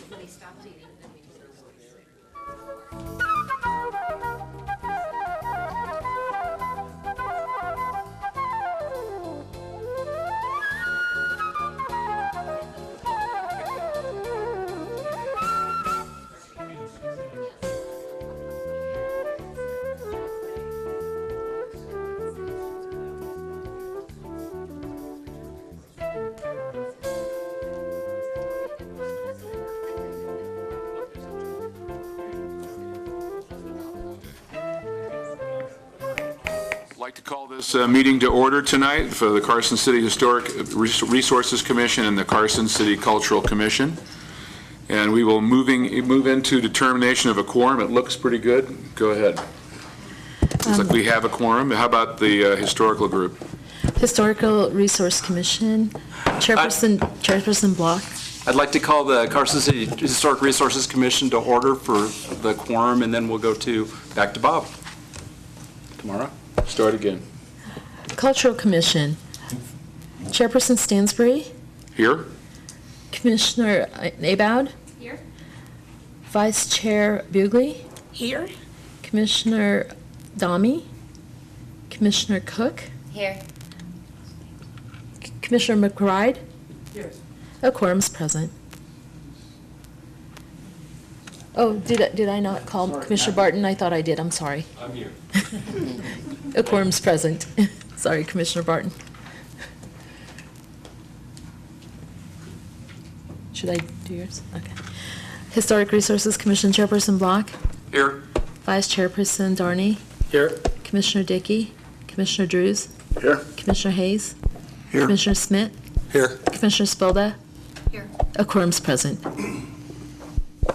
When he stopped eating, then we just I'd like to call this meeting to order tonight for the Carson City Historic Resources Commission and the Carson City Cultural Commission. And we will move into determination of a quorum. It looks pretty good. Go ahead. Looks like we have a quorum. How about the historical group? Historical Resource Commission, Chairperson Block. I'd like to call the Carson City Historic Resources Commission to order for the quorum, and then we'll go back to Bob tomorrow. Start again. Cultural Commission, Chairperson Stansbury. Here. Commissioner Aboud. Here. Vice Chair Bugley. Here. Commissioner Dami. Commissioner Cook. Here. Commissioner McBride. Here. A quorum's present. Oh, did I not call Commissioner Barton? I thought I did. I'm sorry. I'm here. A quorum's present. Sorry, Commissioner Barton. Should I do yours? Okay. Historic Resources Commission Chairperson Block. Here. Vice Chairperson Darney. Here. Commissioner Dickey. Commissioner Drews. Here. Commissioner Hayes. Here. Commissioner Smith. Here. Commissioner Spilda. Here. A quorum's present.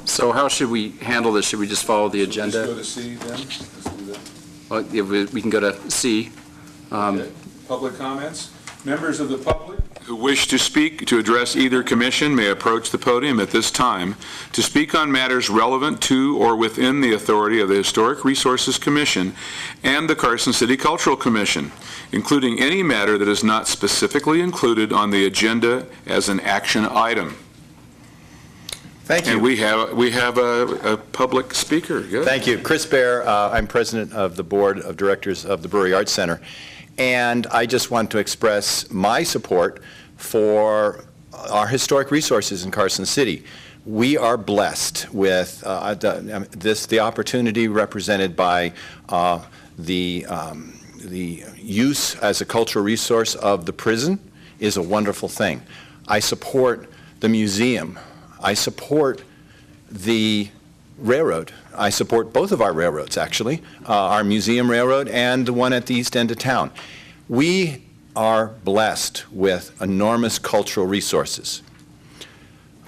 So how should we handle this? Should we just follow the agenda? Let's go to C then. Let's do that. Well, yeah, we can go to C. Okay. Public comments. Members of the public who wish to speak to address either commission may approach the podium at this time to speak on matters relevant to or within the authority of the Historic Resources Commission and the Carson City Cultural Commission, including any matter that is not specifically included on the agenda as an action item. Thank you. And we have a public speaker. Good. Thank you. Chris Baer, I'm president of the board of directors of the Brewery Arts Center. And I just want to express my support for our historic resources in Carson City. We are blessed with the opportunity represented by the use as a cultural resource of the prison is a wonderful thing. I support the museum. I support the railroad. I support both of our railroads, actually, our museum railroad and the one at the east end of town. We are blessed with enormous cultural resources.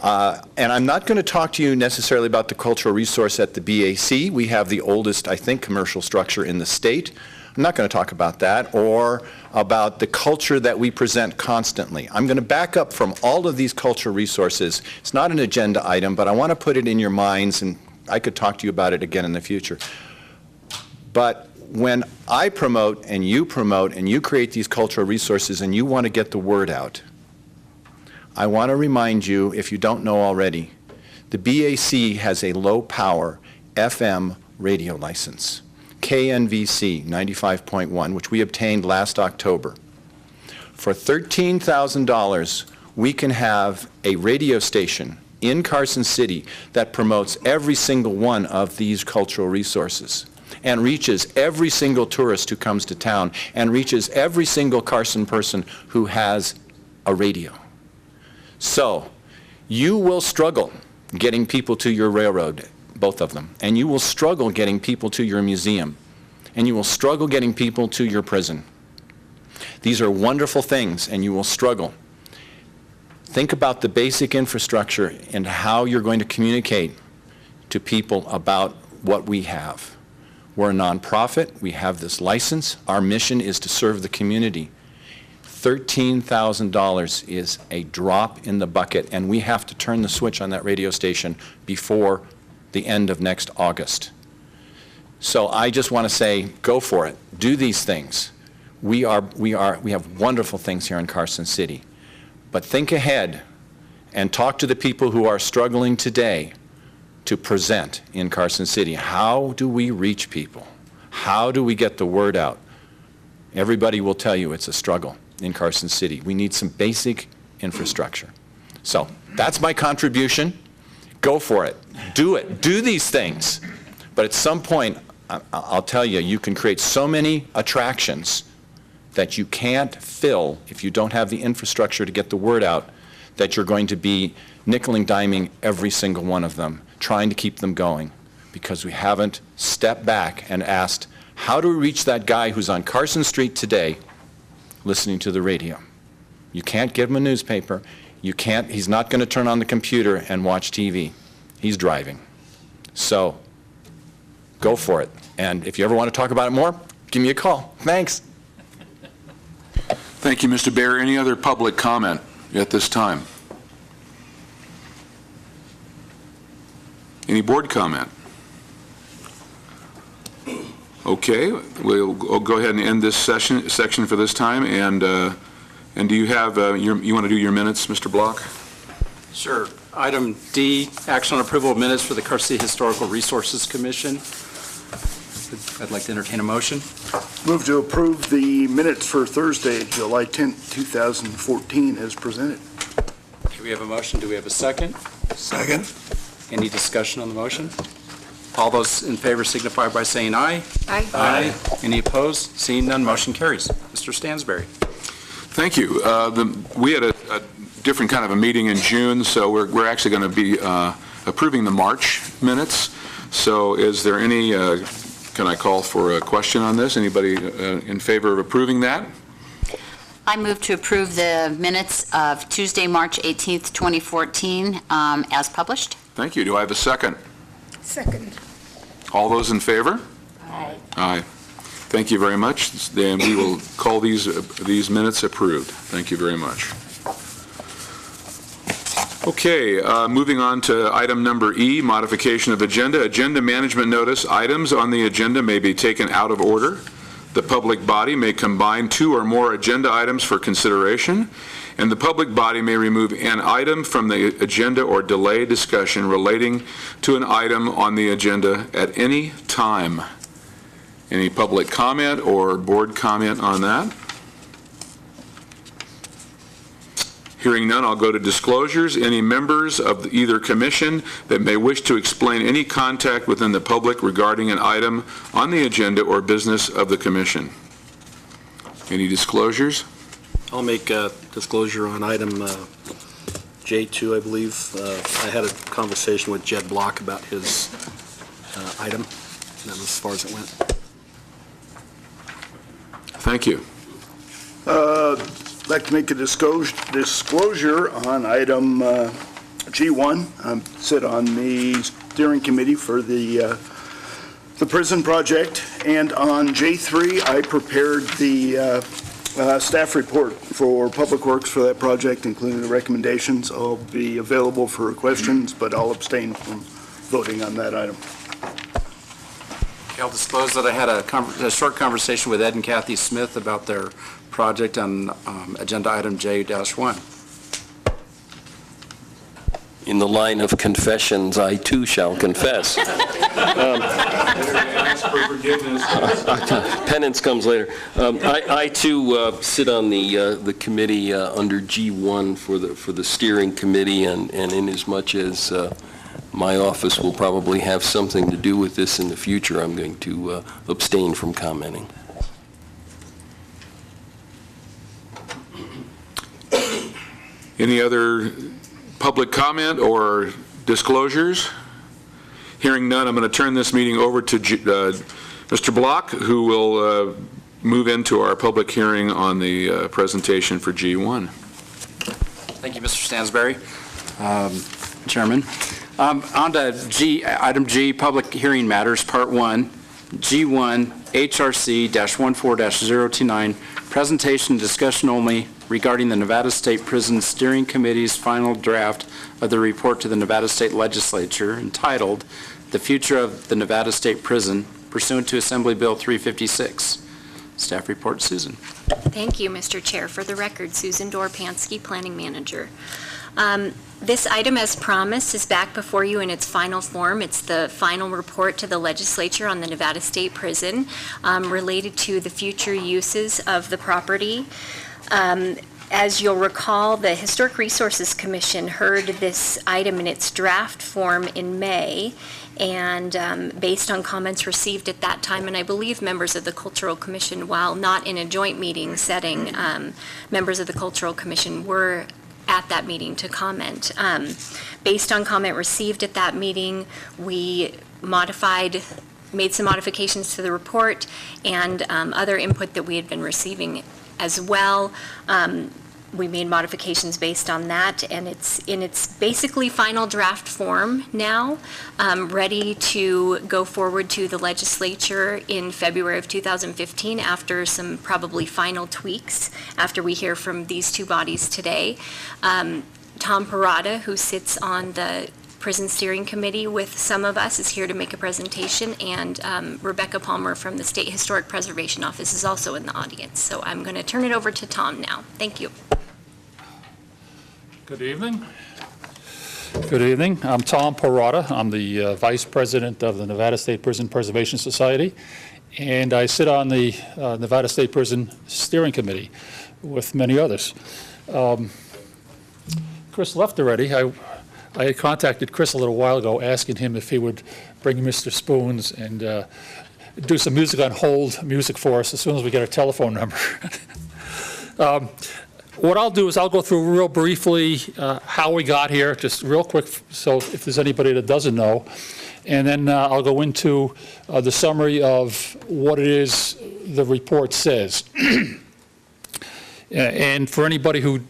And I'm not going to talk to you necessarily about the cultural resource at the BAC. We have the oldest, I think, commercial structure in the state. I'm not going to talk about that, or about the culture that we present constantly. I'm going to back up from all of these cultural resources. It's not an agenda item, but I want to put it in your minds, and I could talk to you about it again in the future. But when I promote and you create these cultural resources and you want to get the word out, I want to remind you, if you don't know already, the BAC has a low-power FM radio license. KNVC 95.1, which we obtained last October. For $13,000, we can have a radio station in Carson City that promotes every single one of these cultural resources and reaches every single tourist who comes to town and reaches every single Carson person who has a radio. So you will struggle getting people to your railroad, both of them, and you will struggle getting people to your museum, and you will struggle getting people to your prison. These are wonderful things, and you will struggle. Think about the basic infrastructure and how you're going to communicate to people about what we have. We're a nonprofit. We have this license. Our mission is to serve the community. $13,000 is a drop in the bucket, and we have to turn the switch on that radio station before the end of next August. So I just want to say, go for it. Do these things. We have wonderful things here in Carson City. But think ahead and talk to the people who are struggling today to present in Carson City. How do we reach people? How do we get the word out? Everybody will tell you it's a struggle in Carson City. We need some basic infrastructure. So that's my contribution. Go for it. Do it. Do these things. But at some point, I'll tell you, you can create so many attractions that you can't fill if you don't have the infrastructure to get the word out, that you're going to be nickel and diming every single one of them, trying to keep them going, because we haven't stepped back and asked, how do we reach that guy who's on Carson Street today listening to the radio? You can't give him a newspaper. You can't, he's not going to turn on the computer and watch TV. He's driving. So go for it. And if you ever want to talk about it more, give me a call. Thanks. Thank you, Mr. Baer. Any other public comment at this time? Any board comment? Okay, we'll go ahead and end this section for this time. And do you have you want to do your minutes, Mr. Block? Sure. Item D, action on approval of minutes for the Carson City Historical Resources Commission. I'd like to entertain a motion. Move to approve the minutes for Thursday, July 10th, 2014, as presented. Do we have a motion? Do we have a second? Second. Any discussion on the motion? All those in favor signify by saying aye. Aye. Aye. Any opposed? Seeing none, motion carries. Mr. Stansberry. Thank you. We had a different kind of a meeting in June, so we're actually going to be approving the March minutes. So is there any, can I call for a question on this? Anybody in favor of approving that? I move to approve the minutes of Tuesday, March 18th, 2014, as published. Thank you. Do I have a second? Second. All those in favor? Aye. Aye. Thank you very much. Then we will call these minutes approved. Thank you very much. Okay, moving on to item number E, modification of agenda. Agenda management notice. Items on the agenda may be taken out of order. The public body may combine two or more agenda items for consideration, and the public body may remove an item from the agenda or delay discussion relating to an item on the agenda at any time. Any public comment or board comment on that? Hearing none, I'll go to disclosures. Any members of either commission that may wish to explain any contact within the public regarding an item on the agenda or business of the commission? Any disclosures? I'll make a disclosure on item J2, I believe. I had a conversation with Jed Block about his item, and that was as far as it went. Thank you. I'd like to make a disclosure on item G1. I sit on the steering committee for the prison project, and on J3, I prepared the staff report for Public Works for that project, including the recommendations. I'll be available for questions, but I'll abstain from voting on that item. I'll disclose that I had a short conversation with Ed and Kathy Smith about their project on agenda item J-1. In the line of confessions, I too shall confess. Ask for forgiveness. Penance comes later. I too sit on the committee under G1 for the steering committee, and in as much as my office will probably have something to do with this in the future, I'm going to abstain from commenting. Any other public comment or disclosures? Hearing none, I'm going to turn this meeting over to Mr. Block, who will move into our public hearing on the presentation for G1. Thank you, Mr. Stansberry. Chairman. On to item G, public hearing matters, part 1, G1 HRC-14-029, presentation and discussion only regarding the Nevada State Prison Steering Committee's final draft of the report to the Nevada State Legislature entitled The Future of the Nevada State Prison pursuant to Assembly Bill 356. Staff report, Susan. Thank you, Mr. Chair. For the record, Susan Dorpansky, Planning Manager. This item, as promised, is back before you in its final form. It's the final report to the legislature on the Nevada State Prison related to the future uses of the property. As you'll recall, the Historic Resources Commission heard this item in its draft form in May, and based on comments received at that time, and I believe members of the Cultural Commission, while not in a joint meeting setting, members of the Cultural Commission were at that meeting to comment. Based on comment received at that meeting, we made some modifications to the report and other input that we had been receiving as well. We made modifications based on that, and it's in its basically final draft form now, ready to go forward to the legislature in February of 2015 after some probably final tweaks after we hear from these two bodies today. Tom Parada, who sits on the Prison Steering Committee with some of us, is here to make a presentation, and Rebecca Palmer from the State Historic Preservation Office is also in the audience. So I'm going to turn it over to Tom now. Thank you. Good evening. Good evening. I'm Tom Parada. I'm the Vice President of the Nevada State Prison Preservation Society, and I sit on the Nevada State Prison Steering Committee with many others. Chris left already. I had contacted Chris a little while ago asking him if he would bring Mr. Spoons and do some music on hold music for us as soon as we get our telephone number. What I'll do is I'll go through real briefly how we got here, just real quick, so if there's anybody that doesn't know. And then I'll go into the summary of what it is the report says. And for anybody who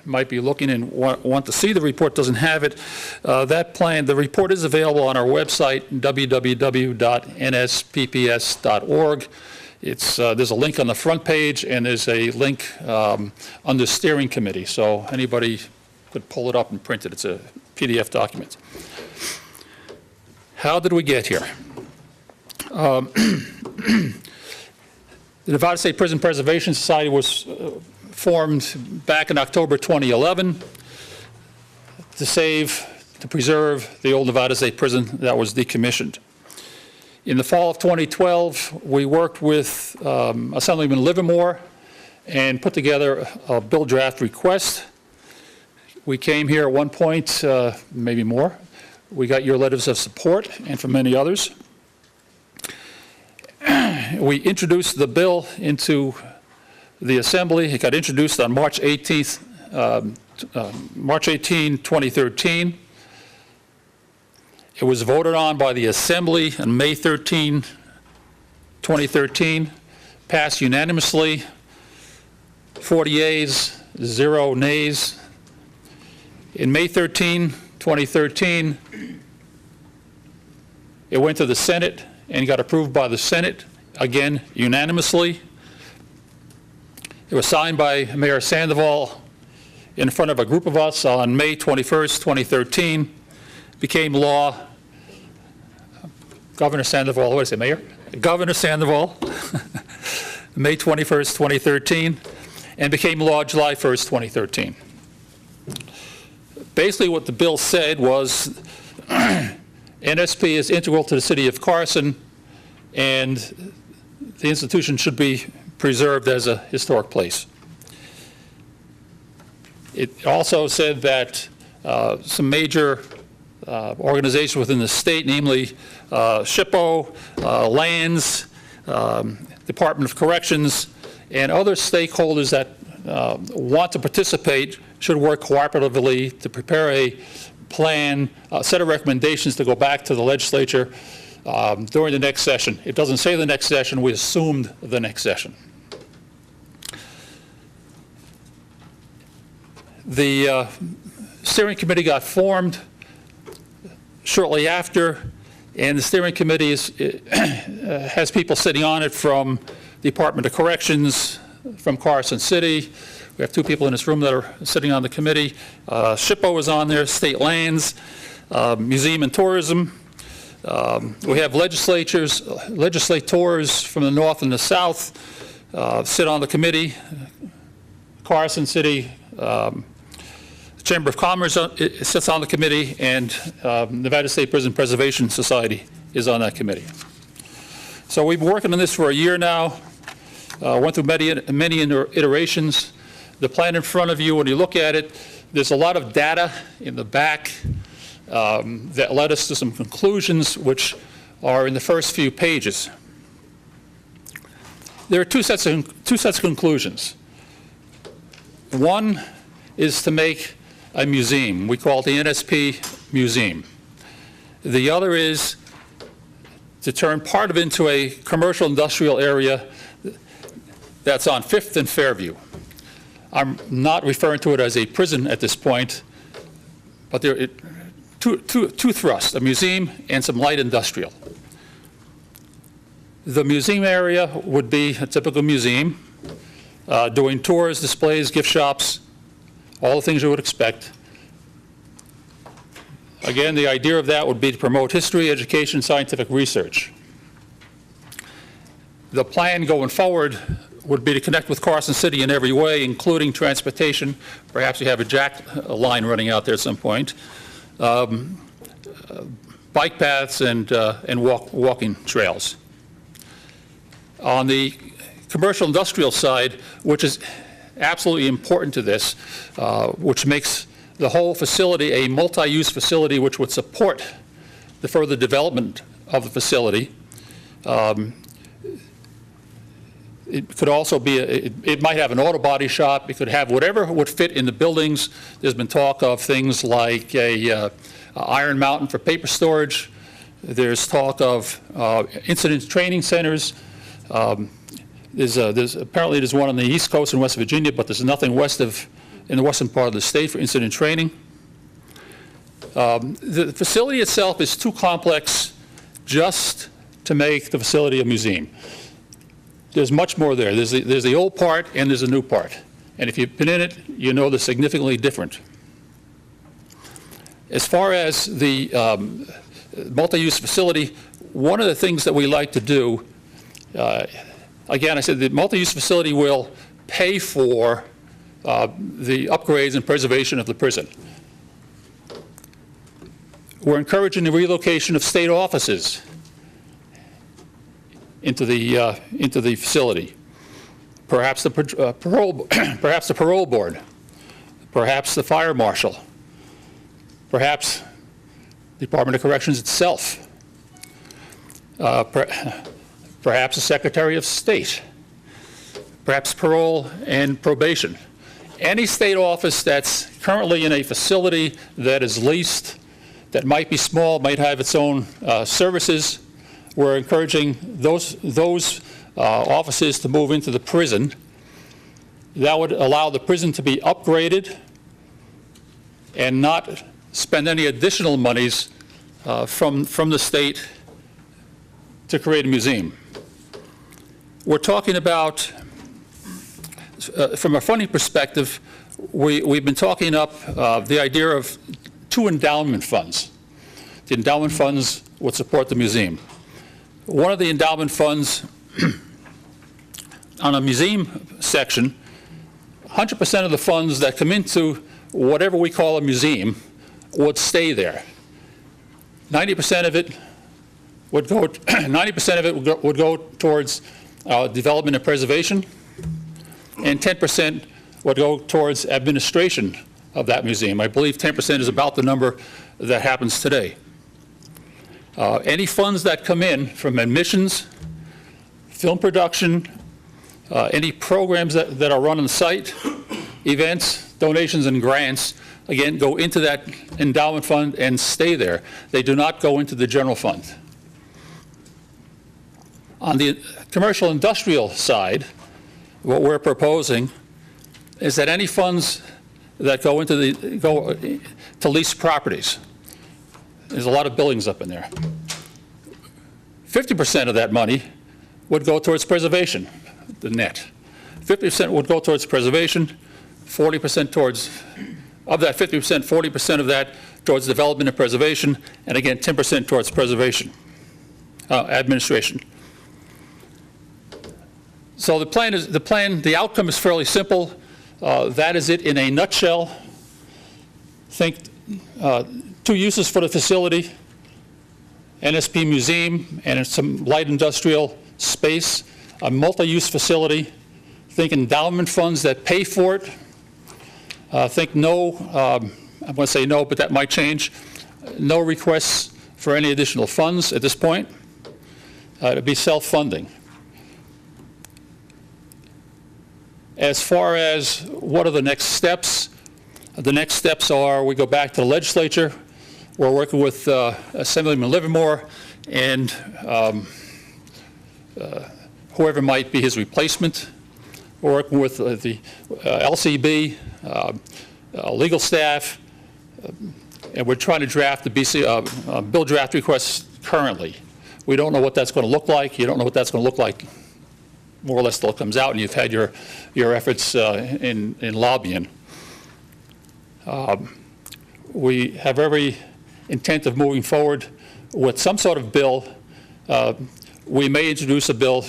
might be looking and want to see the report, doesn't have it, the report is available on our website, www.nspps.org. There's a link on the front page, and there's a link under Steering Committee, so anybody could pull it up and print it. It's a PDF document. How did we get here? The Nevada State Prison Preservation Society was formed back in October 2011 to preserve the old Nevada State Prison that was decommissioned. In the fall of 2012, we worked with Assemblyman Livermore and put together a bill draft request. We came here at one point, maybe more. We got your letters of support and from many others. We introduced the bill into the Assembly. It got introduced on March 18, 2013. It was voted on by the Assembly on May 13, 2013, passed unanimously, 40 yeas, 0 nays. In May 13, 2013, it went to the Senate and got approved by the Senate, again, unanimously. It was signed by Mayor Sandoval in front of a group of us on May 21st, 2013, became law. Governor Sandoval, what did I say, Mayor? Governor Sandoval, May 21st, 2013, and became law July 1st, 2013. Basically what the bill said was NSP is integral to the city of Carson, and the institution should be preserved as a historic place. It also said that some major organizations within the state, namely SHPO, Lands, Department of Corrections, and other stakeholders that want to participate should work cooperatively to prepare a plan, a set of recommendations to go back to the legislature during the next session. It doesn't say the next session, we assumed the next session. The steering committee got formed shortly after, and the steering committee has people sitting on it from the Department of Corrections, from Carson City. We have 2 people in this room that are sitting on the committee. SHPO is on there, State Lands, Museum and Tourism. We have legislators from the north and the south sit on the committee. Carson City, The Chamber of Commerce it sits on the committee, and Nevada State Prison Preservation Society is on that committee. So we've been working on this for a year now. Went through many iterations. The plan in front of you, when you look at it, there's a lot of data in the back that led us to some conclusions which are in the first few pages. There are two sets of conclusions. One is to make a museum. We call it the NSP Museum. The other is to turn part of it into a commercial industrial area that's on 5th and Fairview. I'm not referring to it as a prison at this point, but there are two thrusts, a museum and some light industrial. The museum area would be a typical museum, doing tours, displays, gift shops, all the things you would expect. Again, the idea of that would be to promote history, education, scientific research. The plan going forward would be to connect with Carson City in every way, including transportation. Perhaps you have a jack line running out there at some point. Bike paths and walking trails. On the commercial industrial side, which is absolutely important to this, which makes the whole facility a multi-use facility which would support the further development of the facility. It could also be, it might have an auto body shop. It could have whatever would fit in the buildings. There's been talk of things like a Iron Mountain for paper storage. There's talk of incident training centers. Apparently there's one on the East Coast in West Virginia, but there's nothing in the western part of the state for incident training. The facility itself is too complex just to make the facility a museum. There's much more there. There's the old part and there's a new part. And if you've been in it, you know they're significantly different. As far as the multi-use facility, one of the things that we like to do, again, I said the multi-use facility will pay for the upgrades and preservation of the prison. We're encouraging the relocation of state offices into the facility. Perhaps the parole board, perhaps the fire marshal, perhaps the Department of Corrections itself, perhaps the Secretary of State, perhaps parole and probation. Any state office that's currently in a facility that is leased, that might be small, might have its own services, we're encouraging those offices to move into the prison. That would allow the prison to be upgraded and not spend any additional monies from the state to create a museum. We're talking about, from a funding perspective, we've been talking up the idea of 2 endowment funds. The endowment funds would support the museum. One of the endowment funds on a museum section, 100% of the funds that come into whatever we call a museum would stay there. 90% of it would go. 90% of it would go towards development and preservation, and 10% would go towards administration of that museum. I believe 10% is about the number that happens today. Any funds that come in from admissions, film production, any programs that are run on site, events, donations, and grants, again, go into that endowment fund and stay there. They do not go into the general fund. On the commercial industrial side, what we're proposing is that any funds that go to lease properties, there's a lot of buildings up in there, 50% of that money would go towards preservation, the net. 50% would go towards preservation, 40% towards, of that 50%, 40% of that towards development and preservation, and again, 10% towards preservation, administration. So the outcome is fairly simple. That is it in a nutshell. Think two uses for the facility, NSP Museum and some light industrial space, a multi-use facility. Think endowment funds that pay for it. Think no, I'm going to say no, but that might change. No requests for any additional funds at this point. It'd be self-funding. As far as what are the next steps, the next steps are we go back to the legislature. We're working with Assemblyman Livermore and whoever might be his replacement. We're working with the LCB, legal staff, and we're trying to draft the BC bill draft requests currently. We don't know what that's going to look like. You don't know what that's going to look like more or less till it comes out and you've had your efforts in lobbying. We have every intent of moving forward with some sort of bill. We may introduce a bill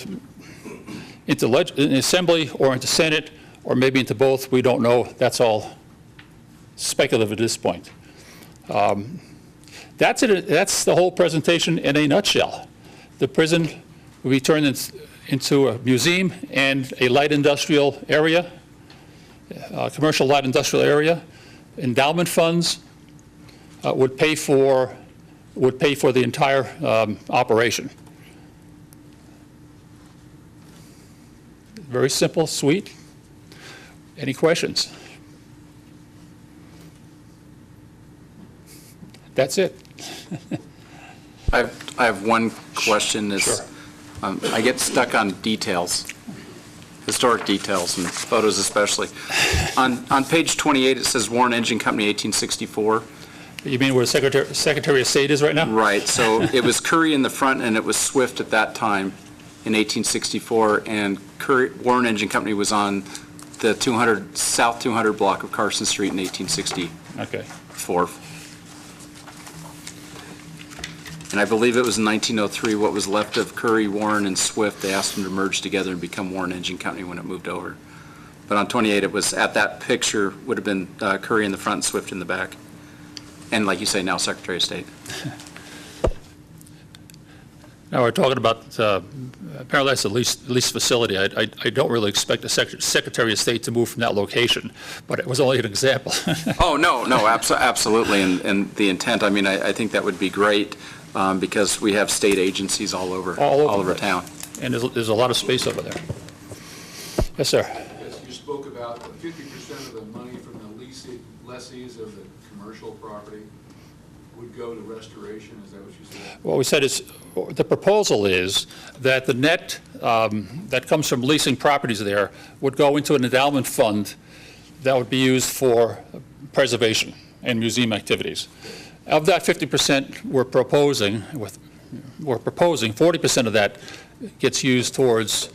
into Assembly or into Senate or maybe into both. We don't know. That's all speculative at this point. That's it. That's the whole presentation in a nutshell. The prison will be turned into a museum and a light industrial area, commercial light industrial area. Endowment funds would pay for the entire operation. Very simple, sweet. Any questions? That's it. I have one question. Sure. I get stuck on details, historic details and photos especially. On page 28, it says Warren Engine Company, 1864. You mean where the Secretary of State is right now? Right. So it was Curry in the front and it was Swift at that time in 1864, and Warren Engine Company was on the South 200 block of Carson Street in 1864. Okay. And I believe it was in 1903, what was left of Curry, Warren, and Swift, they asked them to merge together and become Warren Engine Company when it moved over. But on 28, it was, at that picture, would have been Curry in the front and Swift in the back. And like you say, now Secretary of State. Now we're talking about, apparently that's the lease facility. I don't really expect the Secretary of State to move from that location, but it was only an example. Oh, no, absolutely. And the intent, I mean, I think that would be great because we have state agencies all over town. And there's a lot of space over there. Yes, sir. Yes, you spoke about 50% of the money from the lessees of the commercial property would go to restoration. Is that what you said? What we said is, the proposal is that the net that comes from leasing properties there would go into an endowment fund that would be used for preservation and museum activities. Of that 50% we're proposing 40% of that gets used towards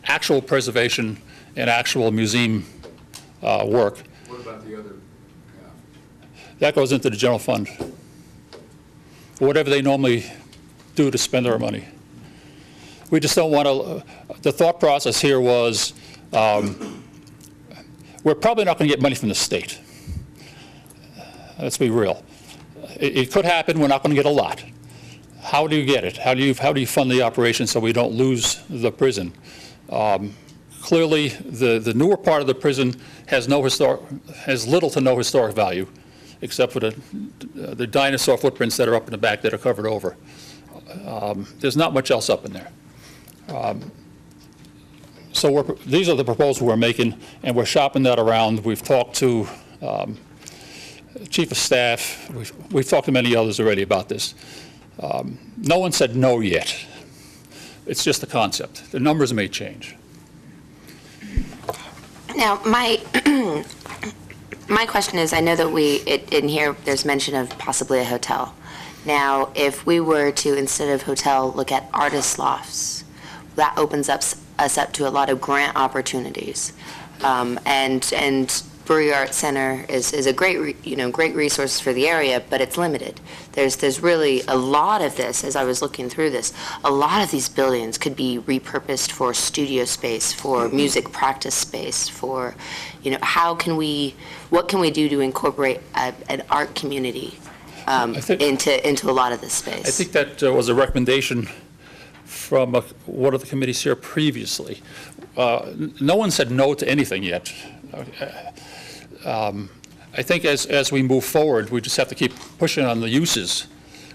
actual preservation and actual museum work. What about the other half? That goes into the general fund. Whatever they normally do to spend our money. We just don't want to, the thought process here was, we're probably not going to get money from the state. Let's be real. It could happen, we're not going to get a lot. How do you get it? How do you fund the operation so we don't lose the prison? Clearly, the newer part of the prison has little to no historic value, except for the dinosaur footprints that are up in the back that are covered over. There's not much else up in there. So these are the proposals we're making, and we're shopping that around. We've talked to Chief of Staff. We've talked to many others already about this. No one said no yet. It's just a concept. The numbers may change. Now, my question is, I know that in here, there's mention of possibly a hotel. Now, if we were to, instead of hotel, look at artist lofts, that opens us up to a lot of grant opportunities. And Brewery Arts Center is a great, great resource for the area, but it's limited. There's really a lot of this, as I was looking through this, a lot of these buildings could be repurposed for studio space, for music practice space, for, what can we do to incorporate an art community into a lot of this space? I think that was a recommendation from one of the committees here previously. No one said no to anything yet. I think as we move forward, we just have to keep pushing on the uses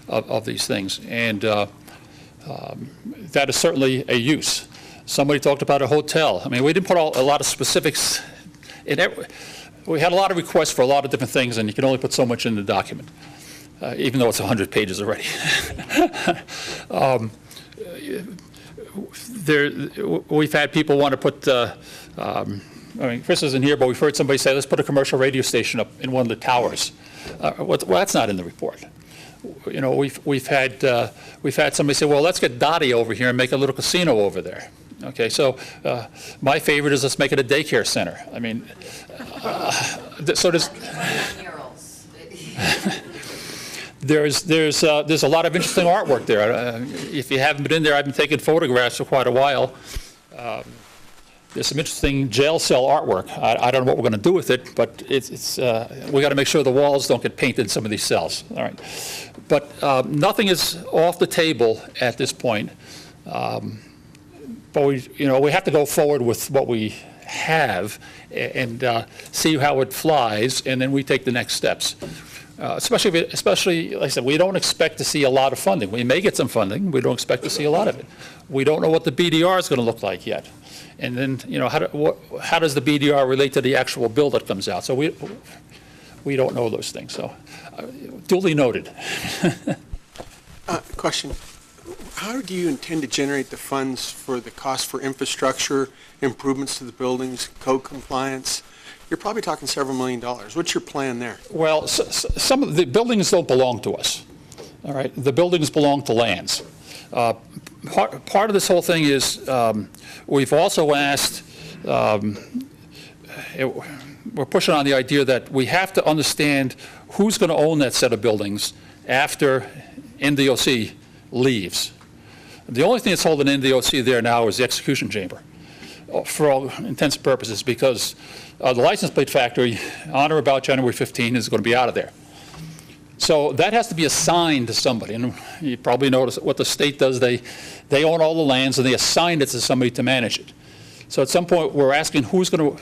of these things, and that is certainly a use. Somebody talked about a hotel. I mean, we didn't put a lot of specifics in it. We had a lot of requests for a lot of different things, and you can only put so much in the document, even though it's 100 pages already. We've had people want to put, Chris isn't here, but we've heard somebody say, let's put a commercial radio station up in one of the towers. Well, that's not in the report. We've had somebody say, well, let's get Dottie over here and make a little casino over there. Okay, so my favorite is let's make it a daycare center. I mean, so there's a lot of interesting artwork there. If you haven't been in there, I've been taking photographs for quite a while. There's some interesting jail cell artwork. I don't know what we're going to do with it, but we got to make sure the walls don't get painted in some of these cells. All right, but nothing is off the table at this point. But we have to go forward with what we have and see how it flies, and then we take the next steps. Especially, like I said, we don't expect to see a lot of funding. We may get some funding. We don't expect to see a lot of it. We don't know what the BDR is going to look like yet. And then, how does the BDR relate to the actual bill that comes out? So we don't know those things. So duly noted. Question. How do you intend to generate the funds for the cost for infrastructure, improvements to the buildings, code compliance? You're probably talking several $1 million. What's your plan there? Well, some of the buildings don't belong to us. All right, the buildings belong to lands. Part of this whole thing is we've also asked, we're pushing on the idea that we have to understand who's going to own that set of buildings after NDOC leaves. The only thing that's holding NDOC there now is the execution chamber, for all intents and purposes, because the license plate factory on or about January 15 is going to be out of there. So that has to be assigned to somebody. And you probably notice what the state does. They own all the lands and they assign it to somebody to manage it. So at some point we're asking who is it going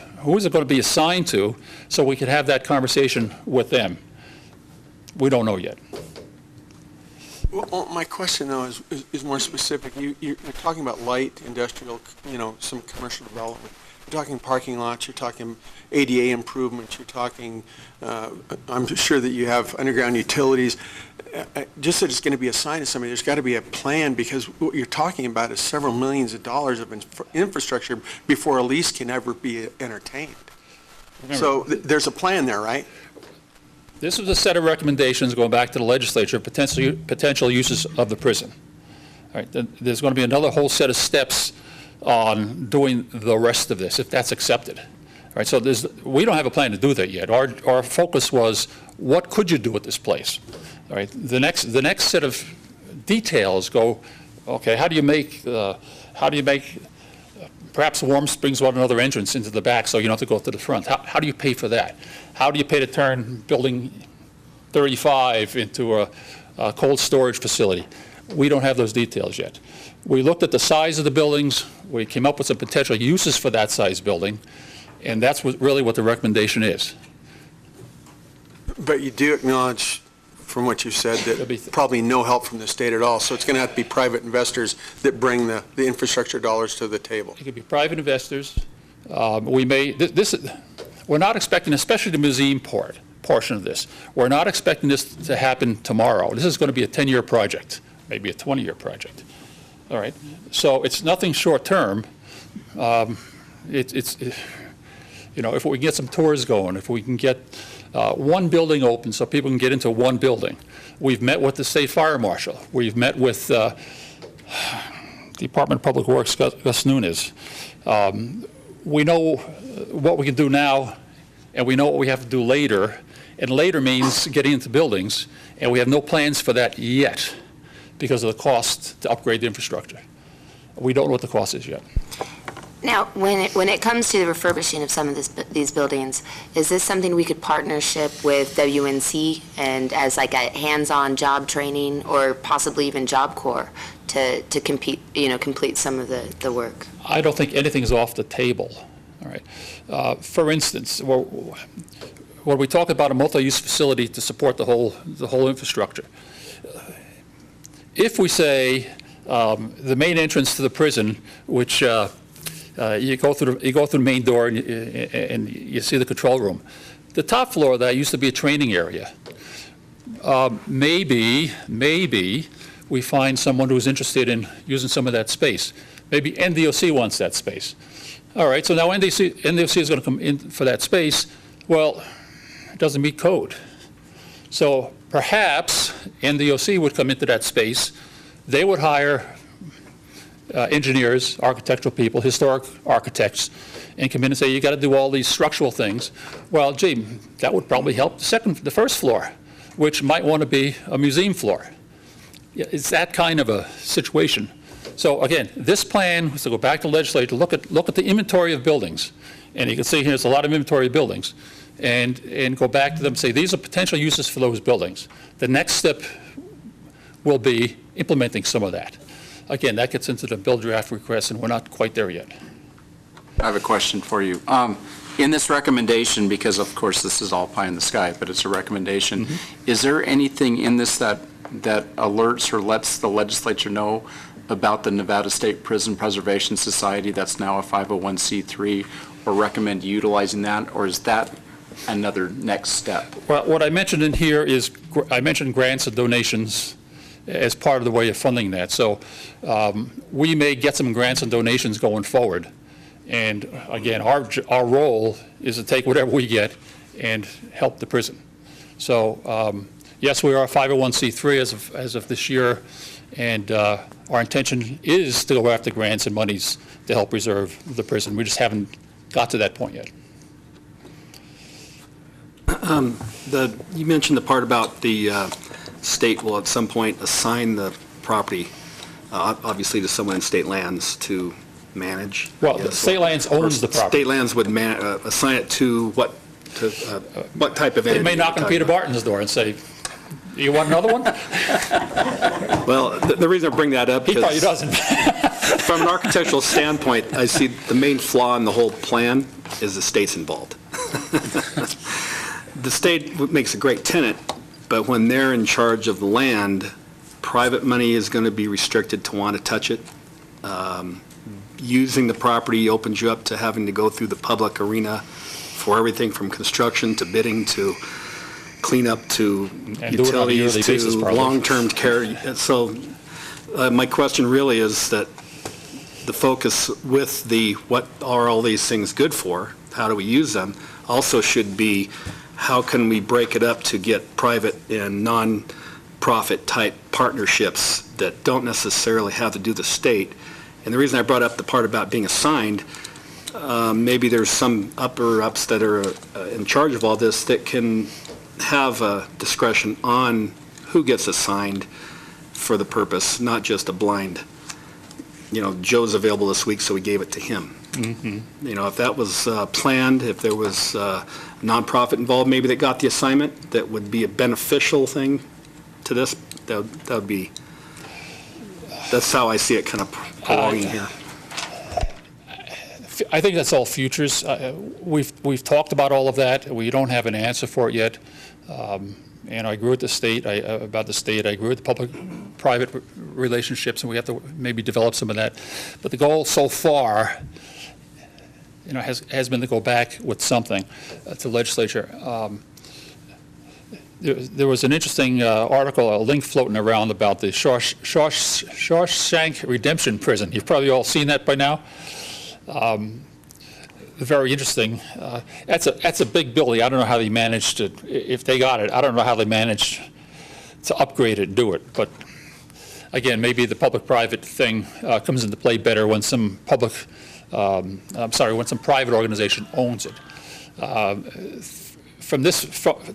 to be assigned to, so we can have that conversation with them. We don't know yet. Well, my question, though, is more specific. You're talking about light industrial, some commercial development. You're talking parking lots. You're talking ADA improvements. You're talking, I'm sure that you have underground utilities. Just that it's going to be assigned to somebody, there's got to be a plan, because what you're talking about is several millions of dollars of infrastructure before a lease can ever be entertained. Remember, so there's a plan there, right? This was a set of recommendations going back to the legislature, potential uses of the prison. All right, there's going to be another whole set of steps on doing the rest of this, if that's accepted. All right, so we don't have a plan to do that yet. Our focus was, what could you do with this place? All right, the next set of details go, okay, how do you make perhaps Warm Springs want another entrance into the back so you don't have to go to the front? How do you pay for that? How do you pay to turn building 35 into a cold storage facility? We don't have those details yet. We looked at the size of the buildings. We came up with some potential uses for that size building, and that's really what the recommendation is. But you do acknowledge, from what you said, that probably no help from the state at all, so it's going to have to be private investors that bring the infrastructure dollars to the table. It could be private investors. We're not expecting, especially the museum portion of this, we're not expecting this to happen tomorrow. This is going to be a 10-year project, maybe a 20-year project. All right, so it's nothing short-term. If we can get some tours going, if we can get one building open so people can get into one building. We've met with the state fire marshal. We've met with Department of Public Works, Gus Nunes. We know what we can do now and we know what we have to do later, and later means getting into buildings, and we have no plans for that yet because of the cost to upgrade the infrastructure. We don't know what the cost is yet. Now, when it comes to the refurbishing of some of these buildings, is this something we could partnership with WNC and as like a hands-on job training or possibly even Job Corps to complete some of the work? I don't think anything's off the table, all right? For instance, when we talk about a multi-use facility to support the whole infrastructure, if we say the main entrance to the prison, which you go through the main door and you see the control room. The top floor of that used to be a training area. Maybe we find someone who's interested in using some of that space. Maybe NDOC wants that space. All right, so now NDOC is going to come in for that space. Well, it doesn't meet code. So perhaps NDOC would come into that space. They would hire engineers, architectural people, historic architects, and come in and say, you got to do all these structural things. Well, gee, that would probably help the first floor, which might want to be a museum floor. Yeah, it's that kind of a situation. So again, this plan was to go back to the legislature, look at the inventory of buildings, and you can see here's a lot of inventory of buildings, and go back to them and say, these are potential uses for those buildings. The next step will be implementing some of that. Again, that gets into the bill draft request, and we're not quite there yet. I have a question for you. In this recommendation, because of course this is all pie in the sky, but it's a recommendation, is there anything in this that alerts or lets the legislature know about the Nevada State Prison Preservation Society that's now a 501c3, or recommend utilizing that, or is that another next step? Well, what I mentioned in here is, I mentioned grants and donations as part of the way of funding that. So we may get some grants and donations going forward. And again, our role is to take whatever we get and help the prison. So yes, we are a 501c3 as of this year, and our intention is to go after grants and monies to help preserve the prison. We just haven't got to that point yet. You mentioned the part about the state will at some point assign the property, obviously to someone in state lands to manage. Well, the state lands owns the property. State lands would assign it to what type of entity? They may knock on Peter Barton's door and say, you want another one? Well, the reason I bring that up is... He probably doesn't. From an architectural standpoint, I see the main flaw in the whole plan is the state's involved. The state makes a great tenant, but when they're in charge of the land, private money is going to be restricted to want to touch it. Using the property opens you up to having to go through the public arena for everything from construction to bidding to cleanup to utilities to long-term care. So my question really is that the focus with the what are all these things good for, how do we use them, also should be how can we break it up to get private and non-profit type partnerships that don't necessarily have to do the state. And the reason I brought up the part about being assigned, maybe there's some upper-ups that are in charge of all this that can have a discretion on who gets assigned for the purpose, not just a blind, Joe's available this week, so we gave it to him. Mm-hmm. If that was planned, if there was a nonprofit involved, maybe that got the assignment, that would be a beneficial thing to this. That would be, that's how I see it kind of prolonging here. I think that's all futures. We've talked about all of that. We don't have an answer for it yet. And I agree with the state about the state. I agree with the public-private relationships, and we have to maybe develop some of that. But the goal so far, has been to go back with something to the legislature. There was an interesting article, a link floating around about the Shawshank Redemption Prison. You've probably all seen that by now. Very interesting. That's a big building. I don't know how they managed to, if they got it, I don't know how they managed to upgrade it and do it. But again, maybe the public-private thing comes into play better when some private organization owns it.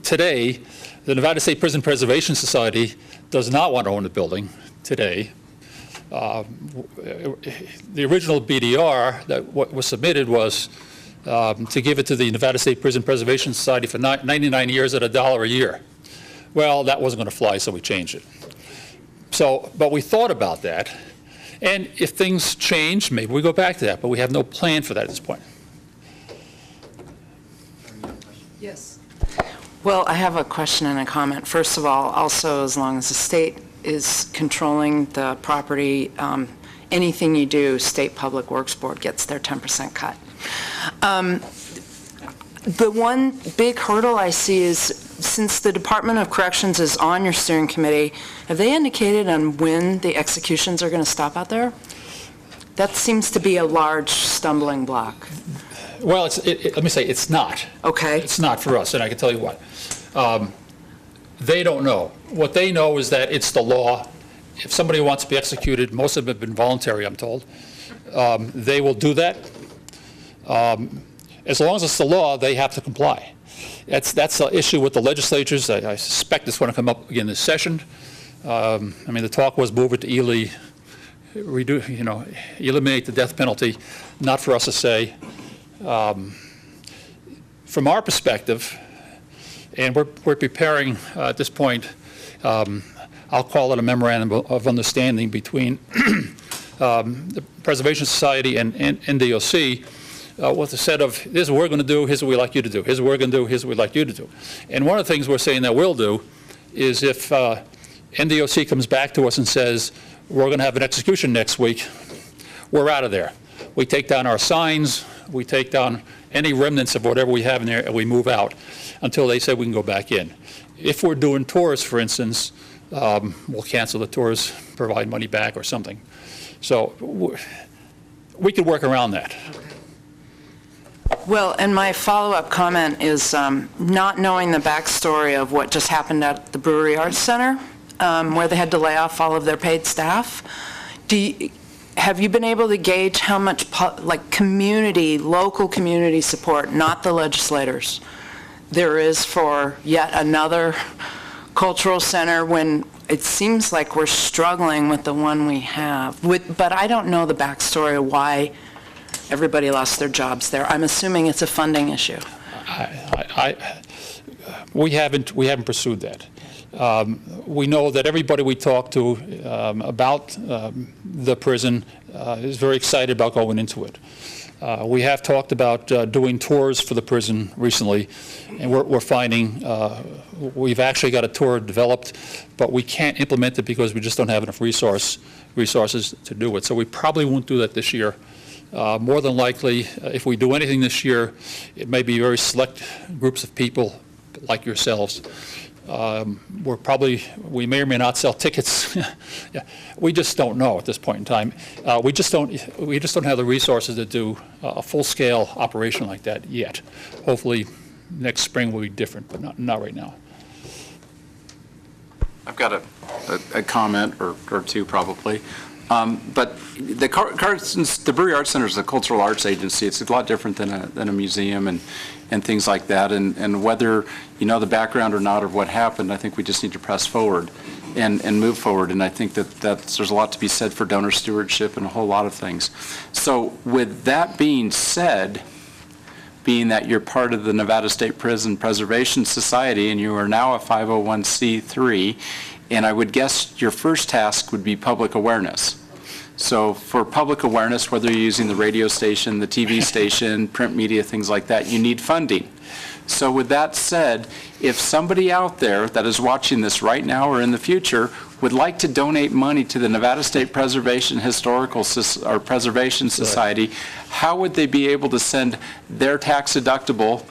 Today, the Nevada State Prison Preservation Society does not want to own the building today. The original BDR that was submitted was to give it to the Nevada State Prison Preservation Society for 99 years at $1 a year. Well, that wasn't going to fly, so we changed it. So, but we thought about that, and if things change, maybe we go back to that, but we have no plan for that at this point. Yes. Well, I have a question and a comment. First of all, also, as long as the state is controlling the property, anything you do, State Public Works Board gets their 10% cut. The one big hurdle I see is, since the Department of Corrections is on your steering committee, have they indicated on when the executions are going to stop out there? That seems to be a large stumbling block. Well, let me say, it's not. Okay. It's not for us, and I can tell you what. They don't know. What they know is that it's the law. If somebody wants to be executed, most of them have been voluntary, I'm told, they will do that. As long as it's the law, they have to comply. That's the issue with the legislatures. I suspect it's going to come up again this session. I mean, the talk was move it to Ely, eliminate the death penalty. Not for us to say. From our perspective, and we're preparing at this point, I'll call it a memorandum of understanding between the Preservation Society and NDOC, with a set of, here's what we're going to do, here's what we'd like you to do, here's what we're going to do, here's what we'd like you to do. And one of the things we're saying that we'll do is if NDOC comes back to us and says, we're going to have an execution next week, we're out of there. We take down our signs, we take down any remnants of whatever we have in there, and we move out until they say we can go back in. If we're doing tours, for instance, we'll cancel the tours, provide money back or something. So we could work around that. Well, and my follow-up comment is not knowing the backstory of what just happened at the Brewery Arts Center, where they had to lay off all of their paid staff. Have you been able to gauge how much local community support, not the legislators, there is for yet another cultural center when it seems like we're struggling with the one we have? But I don't know the backstory of why everybody lost their jobs there. I'm assuming it's a funding issue. We haven't pursued that. We know that everybody we talk to about the prison is very excited about going into it. We have talked about doing tours for the prison recently, and we're finding we've actually got a tour developed, but we can't implement it because we just don't have enough resources to do it. So we probably won't do that this year. More than likely, if we do anything this year, it may be very select groups of people like yourselves. We may or may not sell tickets. Yeah, we just don't know at this point in time. We just don't have the resources to do a full-scale operation like that yet. Hopefully, next spring will be different, but not right now. I've got a comment or two probably. But the Brewery Arts Center is a cultural arts agency. It's a lot different than a museum and things like that. And whether you know the background or not of what happened, I think we just need to press forward and move forward. And I think that there's a lot to be said for donor stewardship and a whole lot of things. So with that being said, being that you're part of the Nevada State Prison Preservation Society and you are now a 501c3, and I would guess your first task would be public awareness. So for public awareness, whether you're using the radio station, the TV station, print media, things like that, you need funding. So with that said, if somebody out there that is watching this right now or in the future would like to donate money to the Nevada State Preservation Preservation Society, how would they be able to send their tax deductible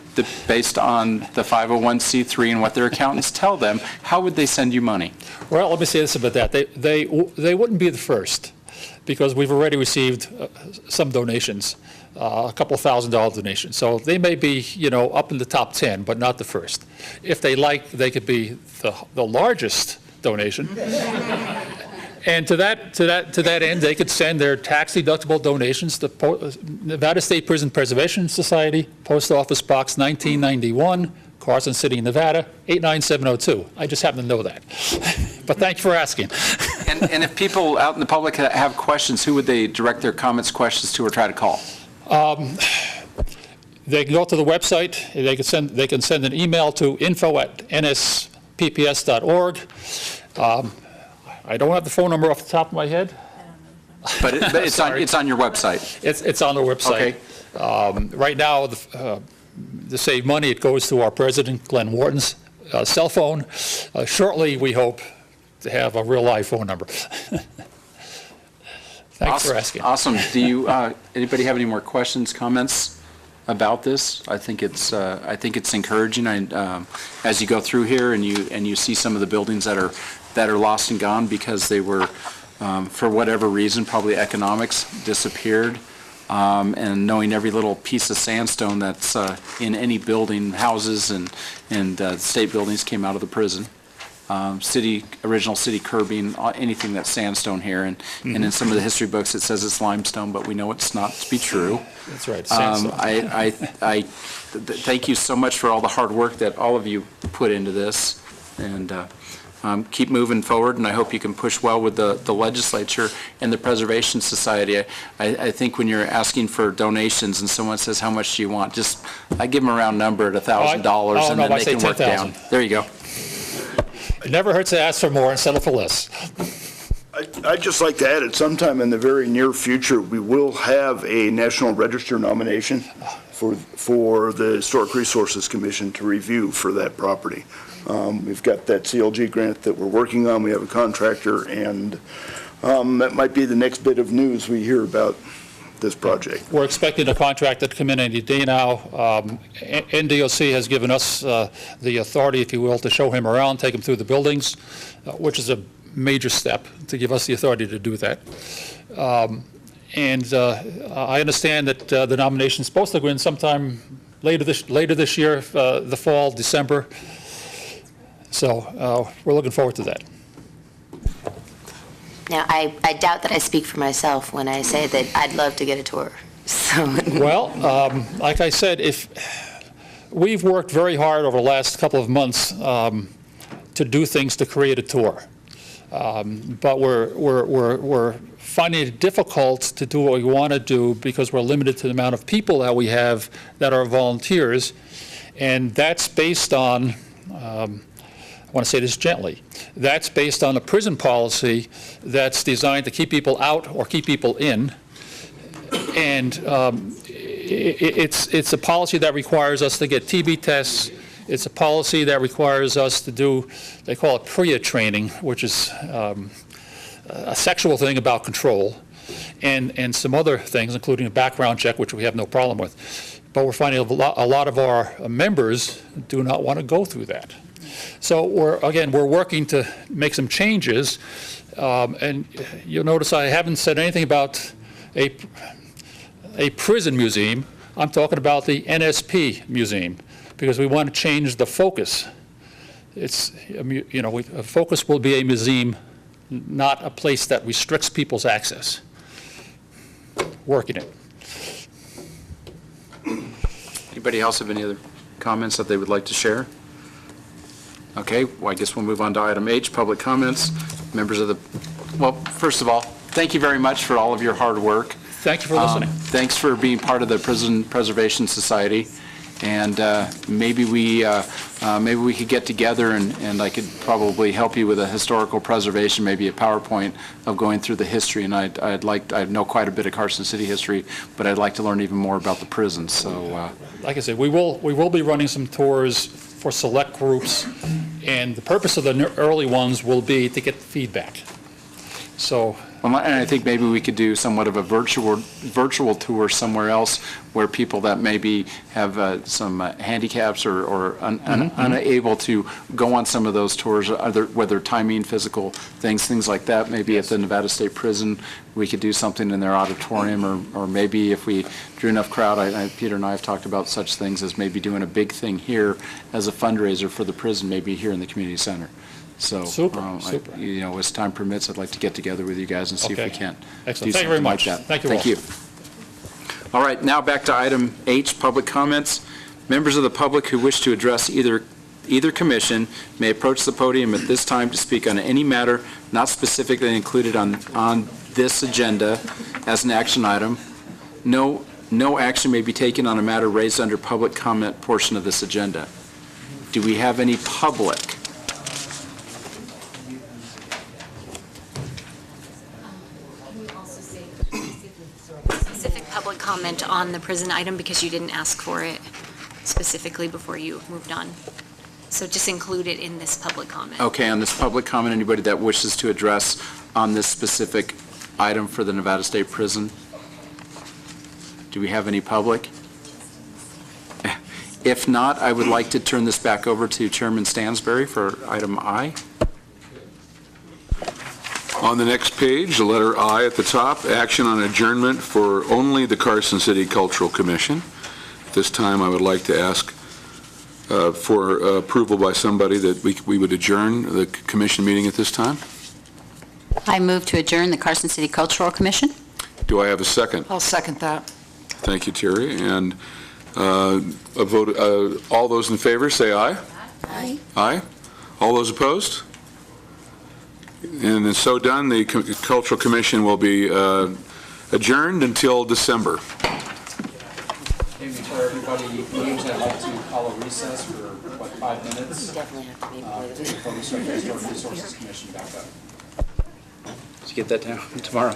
based on the 501c3 and what their accountants tell them? How would they send you money? Well, let me say this about that. They wouldn't be the first, because we've already received some donations, a couple $1,000 donations. So they may be, up in the top 10, but not the first. If they like, they could be the largest donation. And to that end, they could send their tax-deductible donations to Nevada State Prison Preservation Society, Post Office Box 1991, Carson City, Nevada, 89702. I just happen to know that. But thank you for asking. And if people out in the public have questions, who would they direct their comments, questions to, or try to call? They can go to the website. They can send an email to info@nspps.org. I don't have the phone number off the top of my head. But it's on your website. It's on the website. Okay. Right now, to save money, it goes to our president, Glenn Wharton's cell phone. Shortly, we hope to have a real live phone number. Thanks for asking. Awesome. Do you anybody have any more questions, comments about this? I think it's encouraging. As you go through here and you see some of the buildings that are lost and gone because they were for whatever reason, probably economics, disappeared. And knowing every little piece of sandstone that's in any building, houses and state buildings came out of the prison. Original city curbing, anything that's sandstone here. And in some of the history books, it says it's limestone, but we know it's not to be true. That's right, sandstone. I thank you so much for all the hard work that all of you put into this. And keep moving forward, and I hope you can push well with the legislature and the Preservation Society. I think when you're asking for donations and someone says, how much do you want? I give them a round number at $1,000, and then they can work down. There you go. It never hurts to ask for more and settle for less. I'd just like to add it, sometime in the very near future, we will have a National Register nomination for the Historic Resources Commission to review for that property. We've got that CLG grant that we're working on. We have a contractor, and that might be the next bit of news we hear about this project. We're expecting a contractor to come in any day now. NDOC has given us the authority, if you will, to show him around, take him through the buildings, which is a major step to give us the authority to do that. And I understand that the nomination is supposed to go in sometime later this year, the fall, December. So we're looking forward to that. Now, I doubt that I speak for myself when I say that I'd love to get a tour. So. Well, like I said, we've worked very hard over the last couple of months to do things to create a tour. But we're finding it difficult to do what we want to do because we're limited to the amount of people that we have that are volunteers. And that's based on, I want to say this gently, that's based on a prison policy that's designed to keep people out or keep people in. And it's a policy that requires us to get TB tests. It's a policy that requires us to do, they call it PREA training, which is a sexual thing about control, and some other things, including a background check, which we have no problem with. But we're finding a lot of our members do not want to go through that. So we're working to make some changes, and you'll notice I haven't said anything about a prison museum. I'm talking about the NSP museum, because we want to change the focus. It's, a focus will be a museum, not a place that restricts people's access. Working it. Anybody else have any other comments that they would like to share? Okay, well, I guess we'll move on to item H, public comments. Members of well, first of all, thank you very much for all of your hard work. Thank you for listening. Thanks for being part of the Prison Preservation Society. And maybe we could get together and I could probably help you with a historical preservation, maybe a PowerPoint of going through the history. And I know quite a bit of Carson City history, but I'd like to learn even more about the prisons. So, like I said, we will be running some tours for select groups, and the purpose of the early ones will be to get feedback. So. And I think maybe we could do somewhat of a virtual tour somewhere else where people that maybe have some handicaps or unable to go on some of those tours, whether timing, physical things like that, maybe at the Nevada State Prison, we could do something in their auditorium, or maybe if we drew enough crowd, Peter and I have talked about such things as maybe doing a big thing here as a fundraiser for the prison, maybe here in the community center. So, Super, super. as time permits, I'd like to get together with you guys and see if we Okay. can't Excellent. do Thank you very something like much. that. Thank you Thank all. you. All right, now back to item H, public comments. Members of the public who wish to address either commission may approach the podium at this time to speak on any matter not specifically included on this agenda as an action item. No action may be taken on a matter raised under public comment portion of this agenda. Do we have any public? Specific public comment on the prison item because you didn't ask for it specifically before you moved on. So just include it in this public comment. Okay, on this public comment, anybody that wishes to address on this specific item for the Nevada State Prison? Do we have any public? If not, I would like to turn this back over to Chairman Stansberry for item I. On the next page, the letter I at the top, action on adjournment for only the Carson City Cultural Commission. At this time, I would like to ask for approval by somebody that we would adjourn the commission meeting at this time. I move to adjourn the Carson City Cultural Commission. Do I have a second? I'll second that. Thank you, Terry. And a vote, all those in favor, say aye. Aye. Aye. All those opposed? And it's so done, the Cultural Commission will be adjourned until December. Maybe for everybody, names, I'd like to call a recess for, 5 minutes? Definitely have to be part of it. Before we start the Historic Resources Commission back up. Did you get that down? Tomorrow.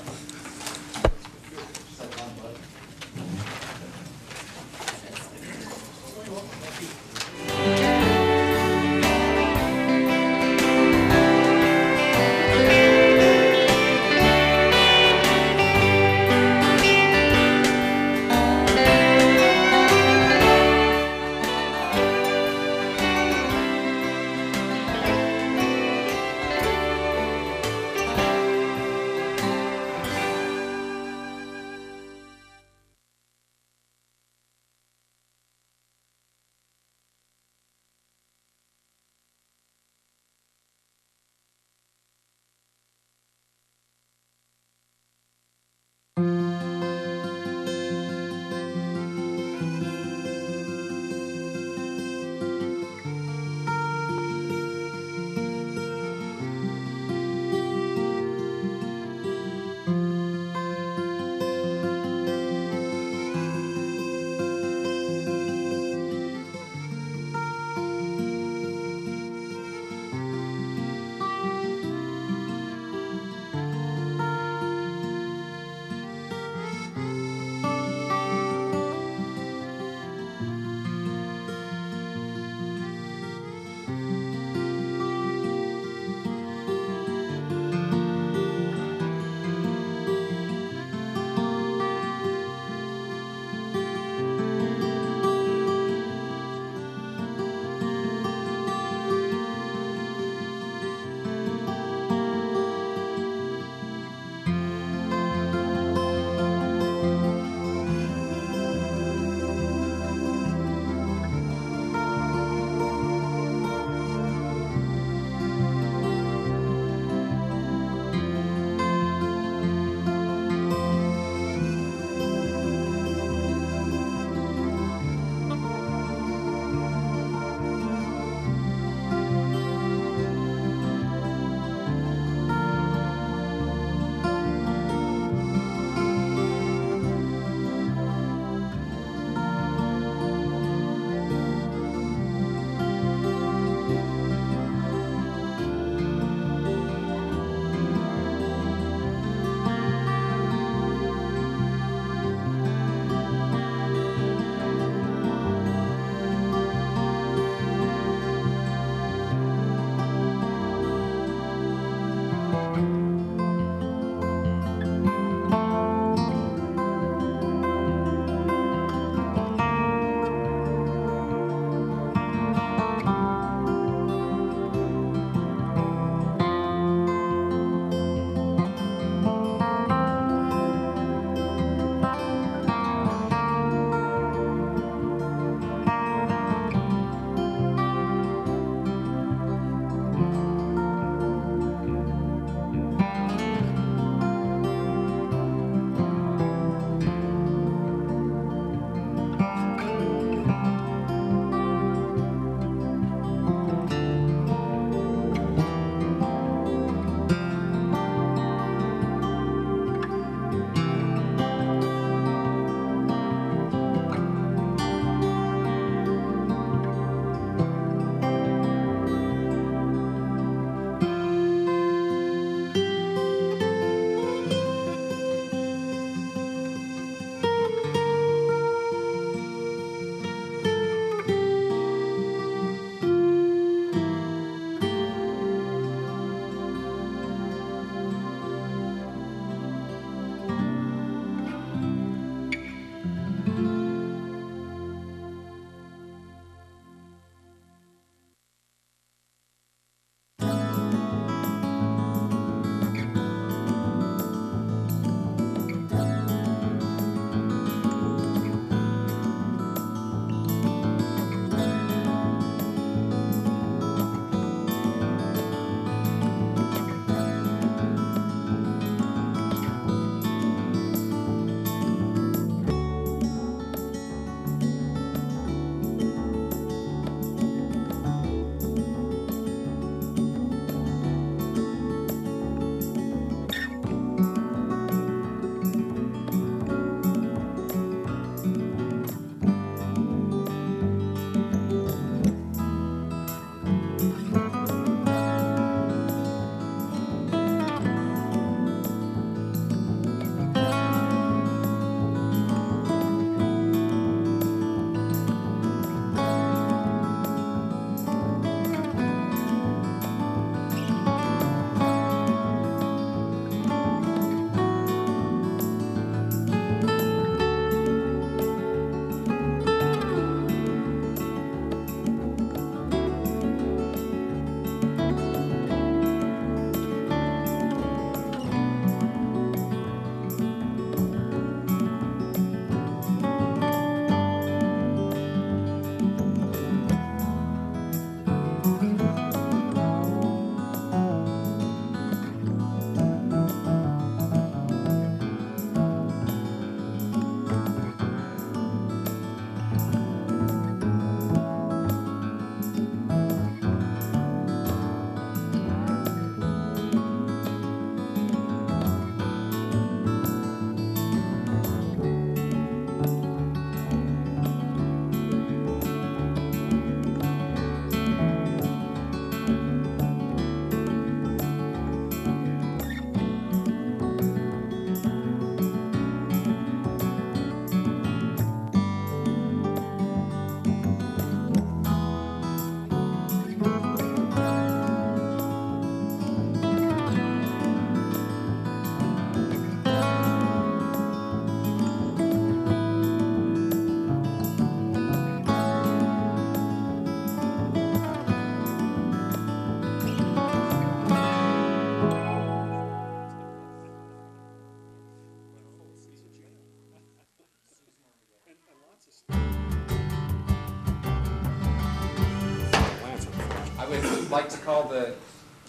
I'd like to call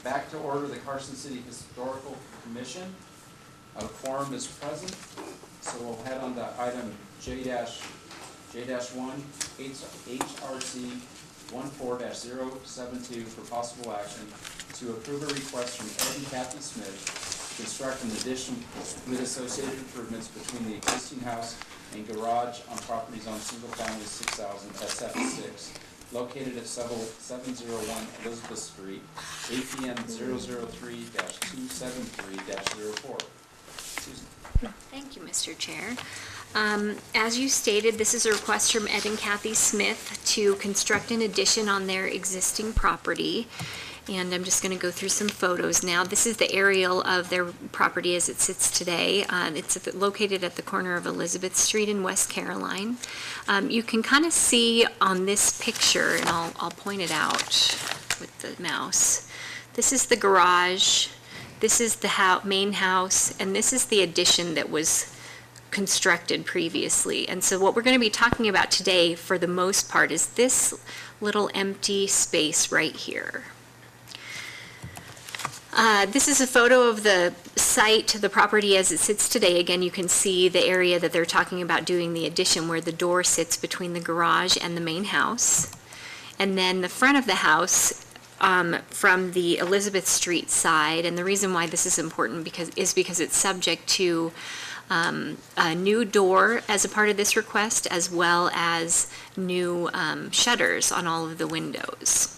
back to order the Carson City Historical Commission. A quorum is present, so we'll head on to item J-1, HRC 14-072 for possible action to approve a request from Ed and Kathy Smith to construct an addition with associated improvements between the existing house and garage on properties on single-family 6,000 SF6, located at 701 Elizabeth Street, APN 003-273-04. Susan. Thank you, Mr. Chair. As you stated, this is a request from Ed and Kathy Smith to construct an addition on their existing property. And I'm just going to go through some photos now. This is the aerial of their property as it sits today. It's located at the corner of Elizabeth Street in West Caroline. You can kind of see on this picture, and I'll point it out with the mouse. This is the garage. This is the main house, and this is the addition that was constructed previously. And so what we're going to be talking about today, for the most part, is this little empty space right here. This is a photo of the site, the property as it sits today. Again, you can see the area that they're talking about doing the addition, where the door sits between the garage and the main house. And then the front of the house, from the Elizabeth Street side, and the reason why this is important is because it's subject to a new door as a part of this request, as well as new shutters on all of the windows.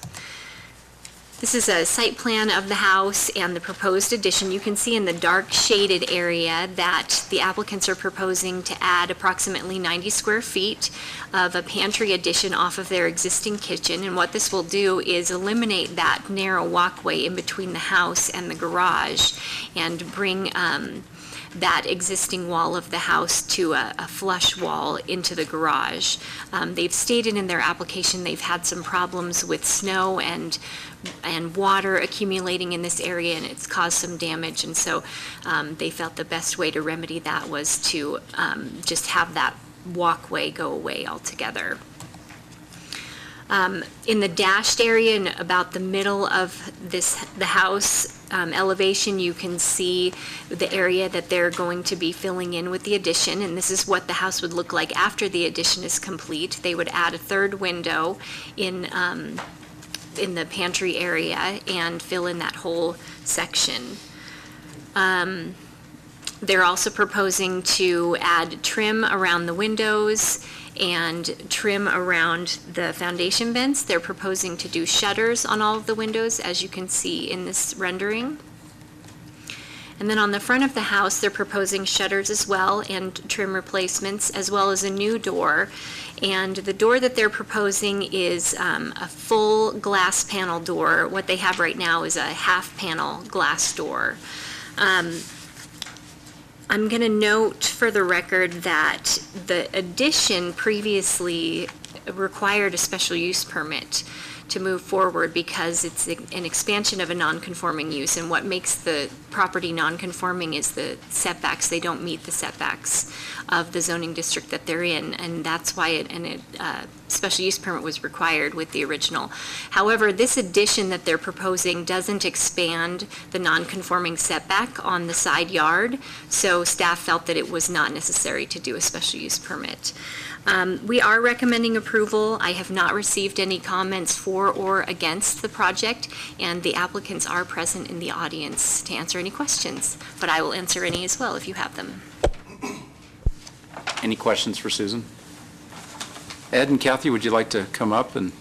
This is a site plan of the house and the proposed addition. You can see in the dark shaded area that the applicants are proposing to add approximately 90 square feet of a pantry addition off of their existing kitchen. And what this will do is eliminate that narrow walkway in between the house and the garage and bring that existing wall of the house to a flush wall into the garage. They've stated in their application they've had some problems with snow and water accumulating in this area, and it's caused some damage, and so they felt the best way to remedy that was to just have that walkway go away altogether. In the dashed area and about the middle of the house elevation, you can see the area that they're going to be filling in with the addition, and this is what the house would look like after the addition is complete. They would add a third window in the pantry area and fill in that whole section. They're also proposing to add trim around the windows and trim around the foundation vents. They're proposing to do shutters on all of the windows, as you can see in this rendering. And then on the front of the house, they're proposing shutters as well and trim replacements, as well as a new door. And the door that they're proposing is a full glass panel door. What they have right now is a half panel glass door. I'm going to note for the record that the addition previously required a special use permit to move forward because it's an expansion of a non-conforming use, and what makes the property non-conforming is the setbacks. They don't meet the setbacks of the zoning district that they're in, and that's why a special use permit was required with the original. However, this addition that they're proposing doesn't expand the non-conforming setback on the side yard, so staff felt that it was not necessary to do a special use permit. We are recommending approval. I have not received any comments for or against the project, and the applicants are present in the audience to answer any questions, but I will answer any as well if you have them. Any questions for Susan? Ed and Kathy, would you like to come up, and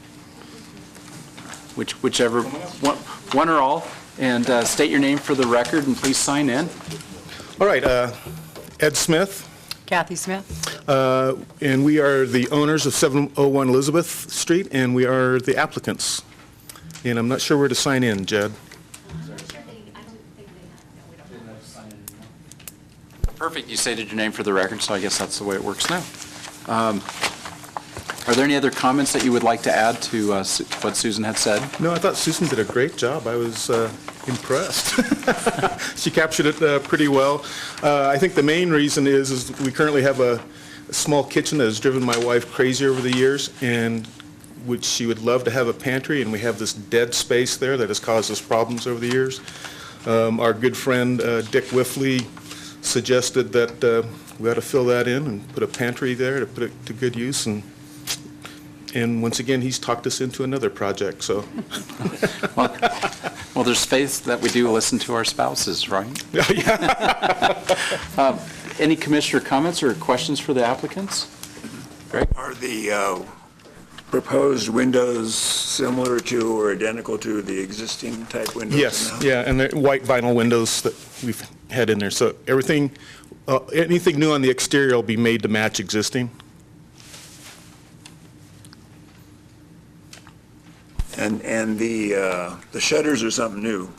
whichever, one or all, and state your name for the record, and please sign in. All right, Ed Smith. Kathy Smith. And we are the owners of 701 Elizabeth Street, and we are the applicants. And I'm not sure where to sign in, Jed. Perfect. You stated your name for the record, so I guess that's the way it works now. Are there any other comments that you would like to add to what Susan had said? No, I thought Susan did a great job. I was impressed. She captured it pretty well. I think the main reason is we currently have a small kitchen that has driven my wife crazy over the years, and she would love to have a pantry, and we have this dead space there that has caused us problems over the years. Our good friend Dick Whiffley suggested that we ought to fill that in and put a pantry there to put it to good use, and once again, he's talked us into another project, so. Well, there's faith that we do listen to our spouses, right? Any commissioner comments or questions for the applicants? Greg? Are the proposed windows similar to or identical to the existing type windows? Yes, now? yeah, and the white vinyl windows that we've had in there, so everything, anything new on the exterior will be made to match existing. And the shutters are something new.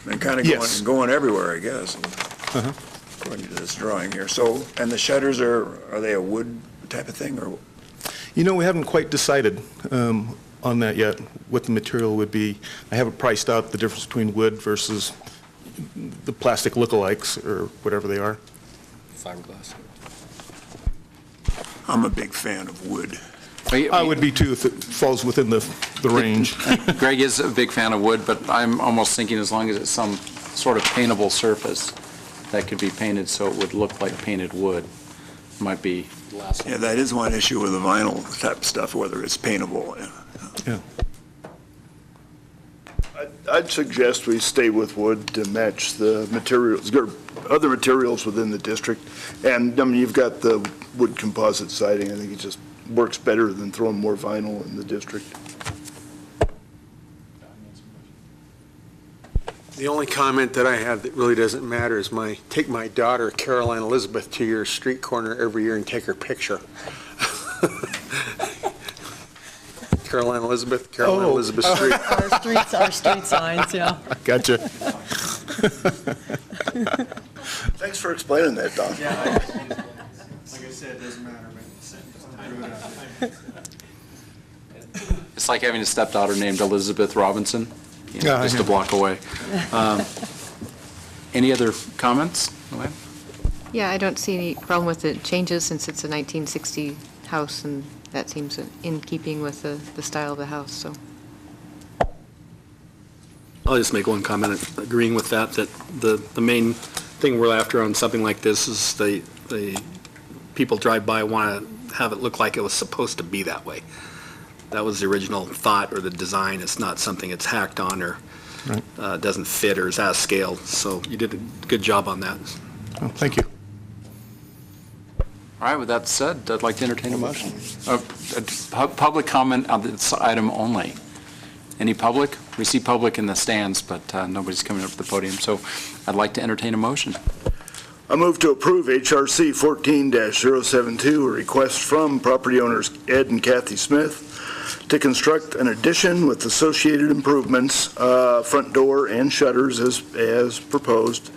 They're kind of Yes. going everywhere, I guess, Uh-huh. according to this drawing here. So, and the shutters are they a wood type of thing, or? You know, we haven't quite decided on that yet, what the material would be. I haven't priced out the difference between wood versus the plastic lookalikes, or whatever they are. Fiberglass. I'm a big fan of wood. I would be too, if it falls within the range. Greg is a big fan of wood, but I'm almost thinking as long as it's some sort of paintable surface that could be painted so it would look like painted wood, might be less. Yeah, that is one issue with the vinyl type stuff, whether it's paintable. Yeah. I'd suggest we stay with wood to match the materials, or other materials within the district. And, I mean, you've got the wood composite siding. I think it just works better than throwing more vinyl in the district. The only comment that I have that really doesn't matter is take my daughter Caroline Elizabeth to your street corner every year and take her picture. Caroline Elizabeth Street. Our street signs, yeah. Gotcha. Thanks for explaining that, Don. Like I said, it doesn't matter, It's like having a stepdaughter named Elizabeth Robinson, just a block away. Any other comments? Luann? Yeah, I don't see any problem with the changes since it's a 1960 house, and that seems in keeping with the style of the house, so. I'll just make one comment, agreeing with that the main thing we're after on something like this is the people drive by want to have it look like it was supposed to be that way. That was the original thought or the design. It's not something it's hacked on or doesn't fit or is out of scale. So you did a good job on that. Oh, thank you. All right, with that said, I'd like to entertain a motion. Public comment on this item only. Any public? We see public in the stands, but nobody's coming up to the podium, so I'd like to entertain a motion. I move to approve HRC 14-072, a request from property owners Ed and Kathy Smith to construct an addition with associated improvements, front door and shutters as proposed,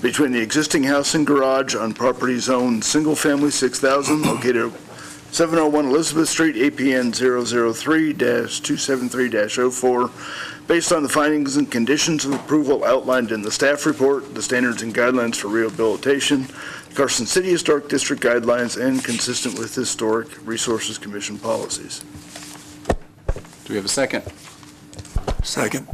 between the existing house and garage on property zone single-family 6,000 located at 701 Elizabeth Street, APN 003-273-04, based on the findings and conditions of approval outlined in the staff report, the standards and guidelines for rehabilitation, Carson City Historic District guidelines, and consistent with Historic Resources Commission policies. Do we have a second? Second.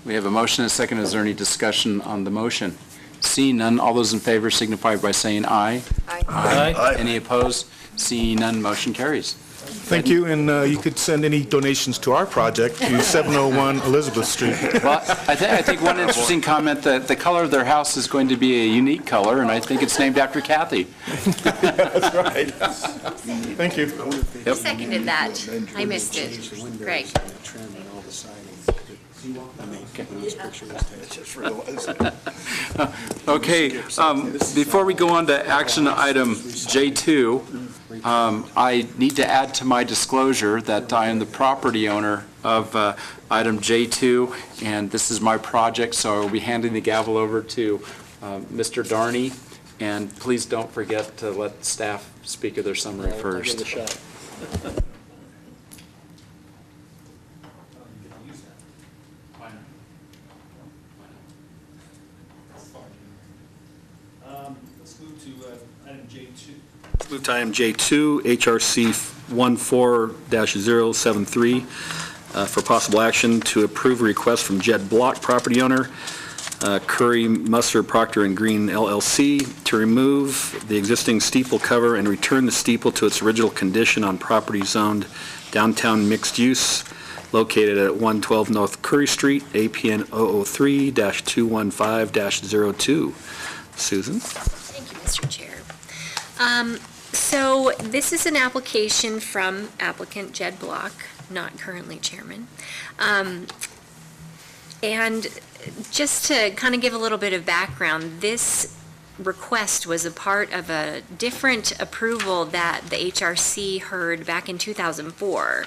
We have a motion and a second. Is there any discussion on the motion? Seeing none, all those in favor signify by saying aye. Aye. Aye. Any opposed? Seeing none, motion carries. Thank you, and you could send any donations to our project to 701 Elizabeth Street. Well, I think one interesting comment, that the color of their house is going to be a unique color, and I think it's named after Kathy. That's right. Thank you. Who seconded that? I missed it. Greg. Okay, before we go on to action item J2, I need to add to my disclosure that I am the property owner of item J2, and this is my project, so I will be handing the gavel over to Mr. Darney, and please don't forget to let staff speak of their summary first. Let's move to item J2. Move to item J2, HRC 14-073, for possible action to approve a request from Jed Block, property owner, Curry, Musser, Proctor and Green LLC, to remove the existing steeple cover and return the steeple to its original condition on property zoned downtown mixed use located at 112 North Curry Street, APN 003-215-02. Susan? Thank you, Mr. Chair. So this is an application from applicant Jed Block, not currently chairman. And just to kind of give a little bit of background, this request was a part of a different approval that the HRC heard back in 2004.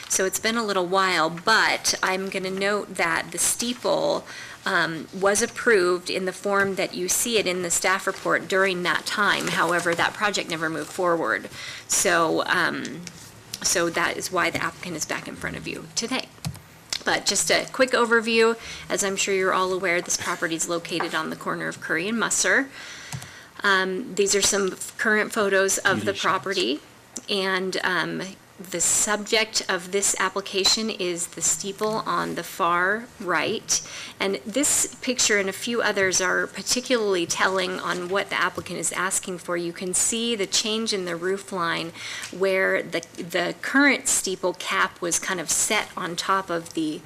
So it's been a little while, but I'm going to note that the steeple was approved in the form that you see it in the staff report during that time. However, that project never moved forward. So, so that is why the applicant is back in front of you today. But just a quick overview, as I'm sure you're all aware, this property is located on the corner of Curry and Musser. These are some current photos of the property, and the subject of this application is the steeple on the far right. And this picture and a few others are particularly telling on what the applicant is asking for. You can see the change in the roof line where the current steeple cap was kind of set on top of the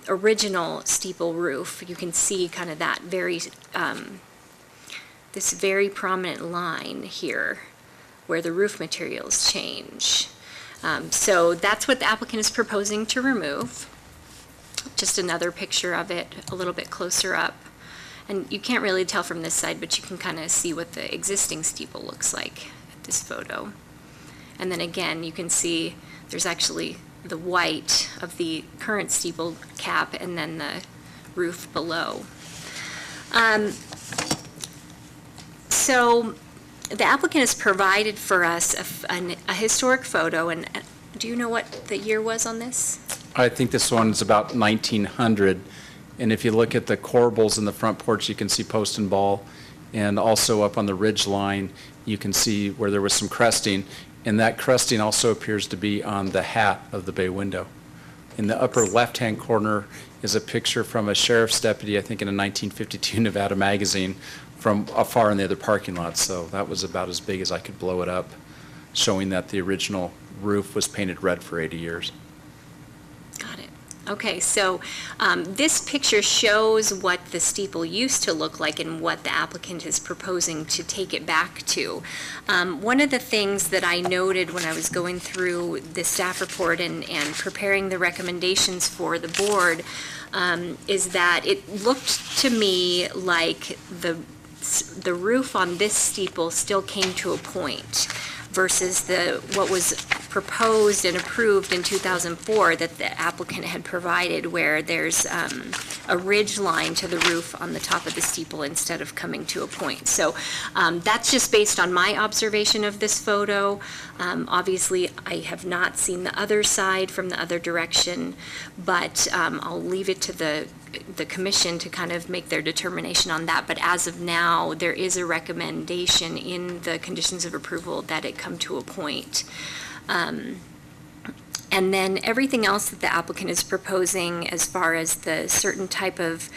original steeple roof. You can see kind of that this very prominent line here where the roof materials change. So that's what the applicant is proposing to remove. Just another picture of it a little bit closer up. And you can't really tell from this side, but you can kind of see what the existing steeple looks like at this photo. And then again, you can see there's actually the white of the current steeple cap and then the roof below. So the applicant has provided for us a historic photo, and do you know what the year was on this? I think this one's about 1900, and if you look at the corbels in the front porch, you can see post and ball, and also up on the ridge line, you can see where there was some cresting, and that cresting also appears to be on the hat of the bay window. In the upper left-hand corner is a picture from a sheriff's deputy, I think in a 1952 Nevada magazine, from afar in the other parking lot, so that was about as big as I could blow it up, showing that the original roof was painted red for 80 years. Got it. Okay, so this picture shows what the steeple used to look like and what the applicant is proposing to take it back to. One of the things that I noted when I was going through the staff report and preparing the recommendations for the board is that it looked to me like the roof on this steeple still came to a point versus what was proposed and approved in 2004 that the applicant had provided, where there's a ridge line to the roof on the top of the steeple instead of coming to a point. So that's just based on my observation of this photo. Obviously, I have not seen the other side from the other direction, but I'll leave it to the commission to kind of make their determination on that. But as of now, there is a recommendation in the conditions of approval that it come to a point. And then everything else that the applicant is proposing as far as the certain type of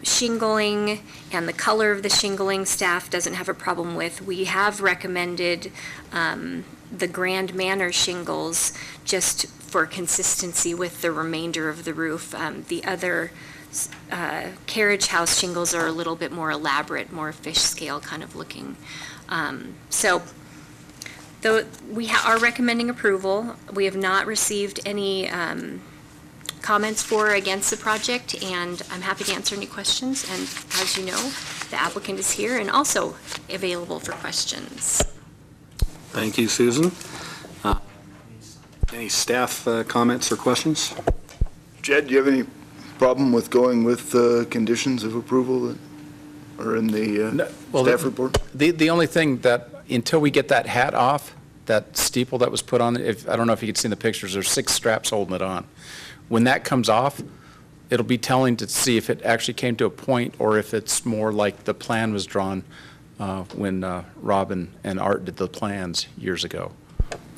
shingling and the color of the shingling, staff doesn't have a problem with. We have recommended the Grand Manor shingles just for consistency with the remainder of the roof. The other carriage house shingles are a little bit more elaborate, more fish scale kind of looking. So though we are recommending approval, we have not received any comments for or against the project, and I'm happy to answer any questions. And as you know, the applicant is here and also available for questions. Thank you, Susan. Any staff comments or questions? Jed, do you have any problem with going with conditions of approval that are in the staff report? The only thing that, until we get that hat off, that steeple that was put on, I don't know if you can see in the pictures, there's 6 straps holding it on. When that comes off, it'll be telling to see if it actually came to a point or if it's more like the plan was drawn when Robin and Art did the plans years ago.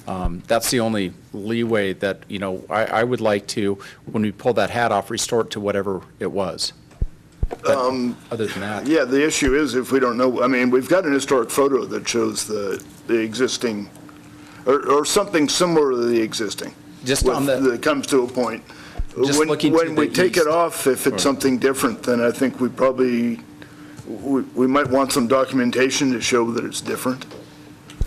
That's the only leeway that, I would like to, when we pull that hat off, restore it to whatever it was. But other than that. Yeah, the issue is if we don't know, I mean, we've got an historic photo that shows the existing, or something similar to the existing. Just on the. That comes to a point. When we take it off, if it's something different, then I think we probably, we might want some documentation to show that it's different.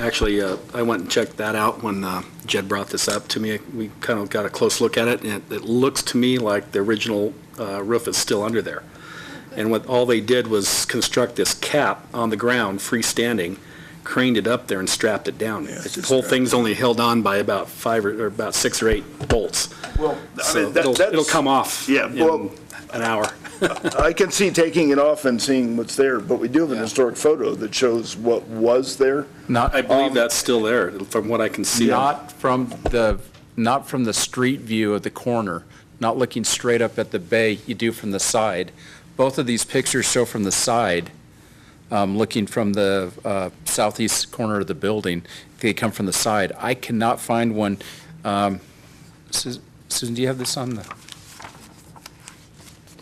Actually, I went and checked that out when Jed brought this up to me. We kind of got a close look at it, and it looks to me like the original roof is still under there. And what all they did was construct this cap on the ground, freestanding, craned it up there and strapped it down. The whole thing's only held on by about 6 or 8 bolts. Well, so it'll come off in an hour. I can see taking it off and seeing what's there, but we do have an historic photo that shows what was there. I believe that's still there, from what I can see. Not from the street view of the corner, not looking straight up at the bay, you do from the side. Both of these pictures show from the side, looking from the southeast corner of the building. They come from the side. I cannot find one. Susan, do you have this on the? Do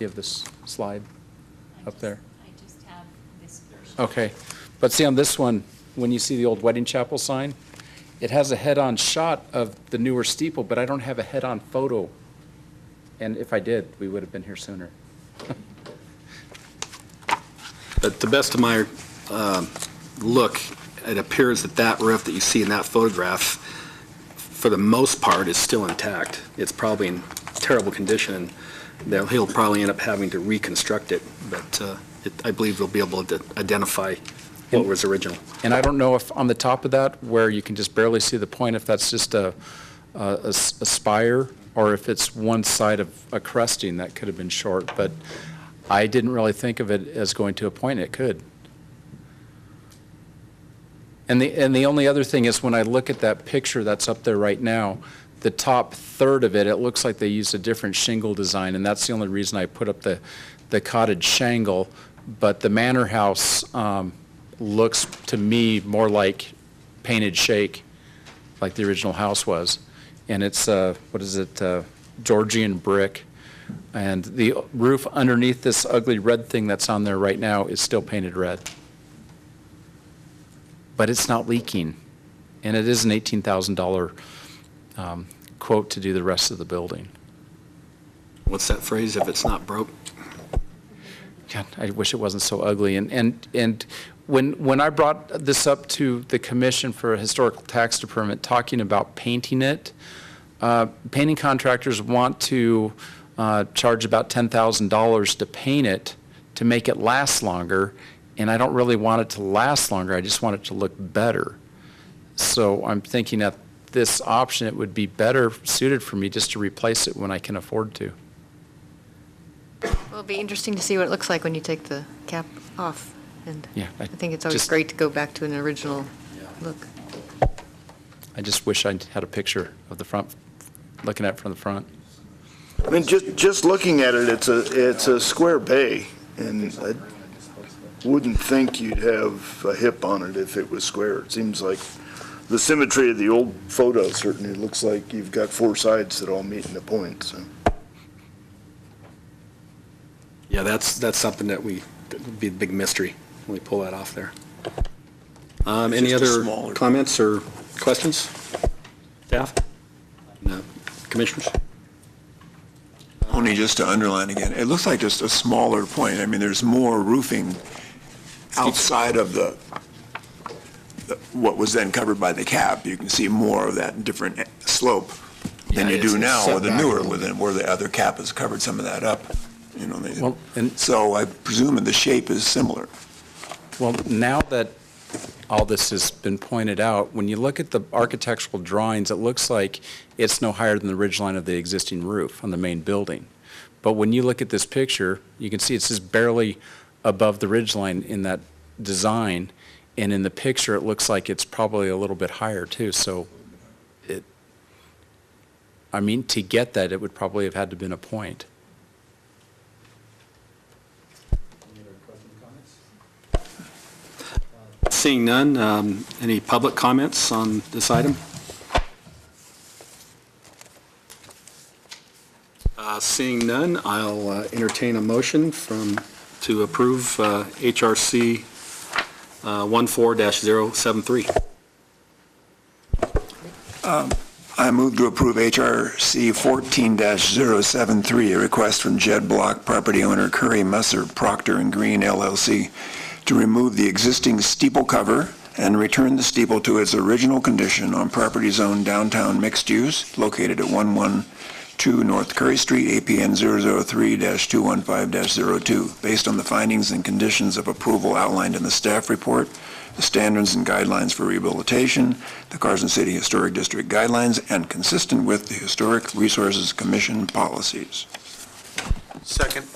you have this slide up there? I just have this version. Okay, but see on this one, when you see the old wedding chapel sign, it has a head-on shot of the newer steeple, but I don't have a head-on photo. And if I did, we would have been here sooner. But to the best of my look, it appears that that roof that you see in that photograph, for the most part, is still intact. It's probably in terrible condition, and he'll probably end up having to reconstruct it, but I believe we'll be able to identify what was original. And I don't know if on the top of that, where you can just barely see the point, if that's just a spire, or if it's one side of a crusting that could have been short, but I didn't really think of it as going to a point. It could. And the only other thing is when I look at that picture that's up there right now, the top third of it, it looks like they used a different shingle design, and that's the only reason I put up the cottage shingle. But the manor house looks to me more like painted shake, like the original house was. And it's, Georgian brick. And the roof underneath this ugly red thing that's on there right now is still painted red. But it's not leaking. And it is an $18,000 quote to do the rest of the building. What's that phrase, if it's not broke? God, I wish it wasn't so ugly. And when I brought this up to the Commission for a Historical Tax Department, talking about painting it, painting contractors want to charge about $10,000 to paint it to make it last longer, and I don't really want it to last longer. I just want it to look better. So I'm thinking that this option, it would be better suited for me just to replace it when I can afford to. Well, it'll be interesting to see what it looks like when you take the cap off. And Yeah, I think it's always great to go back to an original look. I just wish I had a picture of the front, looking at it from the front. I mean, just looking at it, it's a square bay, and I wouldn't think you'd have a hip on it if it was square. It seems like the symmetry of the old photo certainly looks like you've got 4 sides that all meet in a point, so. Yeah, that's something that would be a big mystery when we pull that off there. Any other comments or questions? Staff? No. Commissioners? Only just to underline again, it looks like just a smaller point. I mean, there's more roofing outside of what was then covered by the cap. You can see more of that different slope than you do now with the newer, where the other cap has covered some of that up. You know, so I presume the shape is similar. Well, now that all this has been pointed out, when you look at the architectural drawings, it looks like it's no higher than the ridgeline of the existing roof on the main building. But when you look at this picture, you can see it's just barely above the ridgeline in that design, and in the picture, it looks like it's probably a little bit higher too. So, to get that, it would probably have had to been a point. Seeing none, any public comments on this item? Seeing none, I'll entertain a motion to approve HRC 14-073. I move to approve HRC 14-073, a request from Jed Block, property owner Curry Musser, Proctor and Green LLC, to remove the existing steeple cover and return the steeple to its original condition on property zone downtown mixed use located at 112 North Curry Street, APN 003-215-02, based on the findings and conditions of approval outlined in the staff report, the standards and guidelines for rehabilitation, the Carson City Historic District guidelines, and consistent with the Historic Resources Commission policies. Second.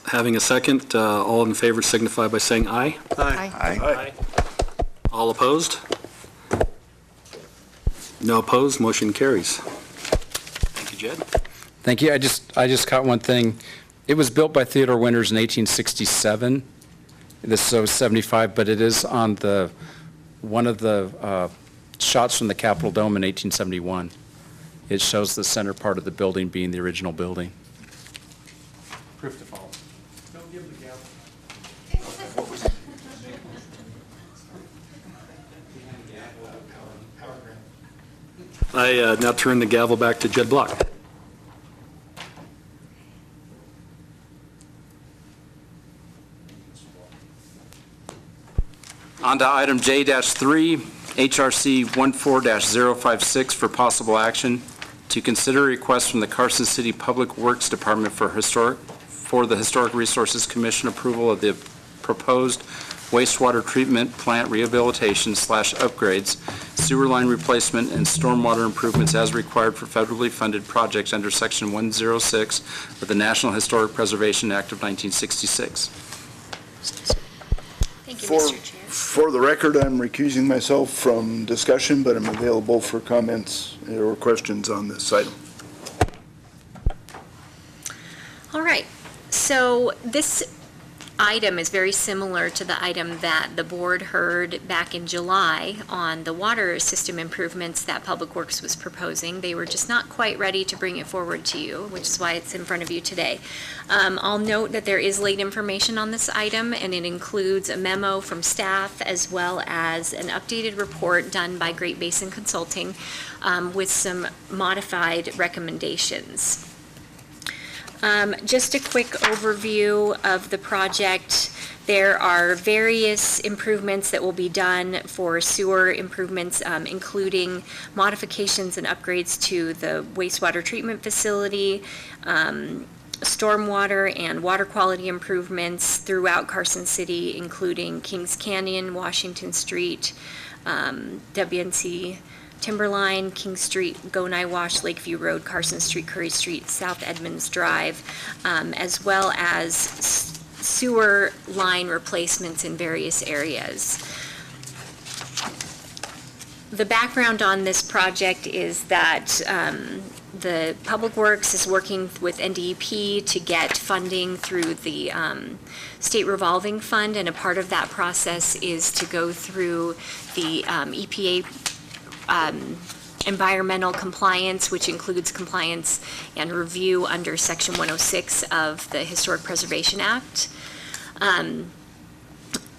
Having a second, all in favor signify by saying aye. Aye. Aye. All opposed? No opposed, motion carries. Thank you, Jed. Thank you. I just caught one thing. It was built by Theodore Winters in 1867. This is 75, but it is on one of the shots from the Capitol Dome in 1871. It shows the center part of the building being the original building. Proof to follow. Don't give him the gavel. I now turn the gavel back to Jed Block. On to item J-3, HRC 14-056 for possible action to consider a request from the Carson City Public Works Department for the Historic Resources Commission approval of the proposed wastewater treatment plant rehabilitation / upgrades, sewer line replacement, and stormwater improvements as required for federally funded projects under Section 106 of the National Historic Preservation Act of 1966. Thank you, Mr. Chair. For the record, I'm recusing myself from discussion, but I'm available for comments or questions on this item. All right, so this item is very similar to the item that the board heard back in July on the water system improvements that Public Works was proposing. They were just not quite ready to bring it forward to you, which is why it's in front of you today. I'll note that there is late information on this item, and it includes a memo from staff as well as an updated report done by Great Basin Consulting with some modified recommendations. Just a quick overview of the project. There are various improvements that will be done for sewer improvements, including modifications and upgrades to the wastewater treatment facility, stormwater and water quality improvements throughout Carson City, including Kings Canyon, Washington Street, WNC Timberline, King Street, Gonai Wash, Lakeview Road, Carson Street, Curry Street, South Edmonds Drive, as well as sewer line replacements in various areas. The background on this project is that the Public Works is working with NDEP to get funding through the State Revolving Fund, and a part of that process is to go through the EPA environmental compliance, which includes compliance and review under Section 106 of the Historic Preservation Act.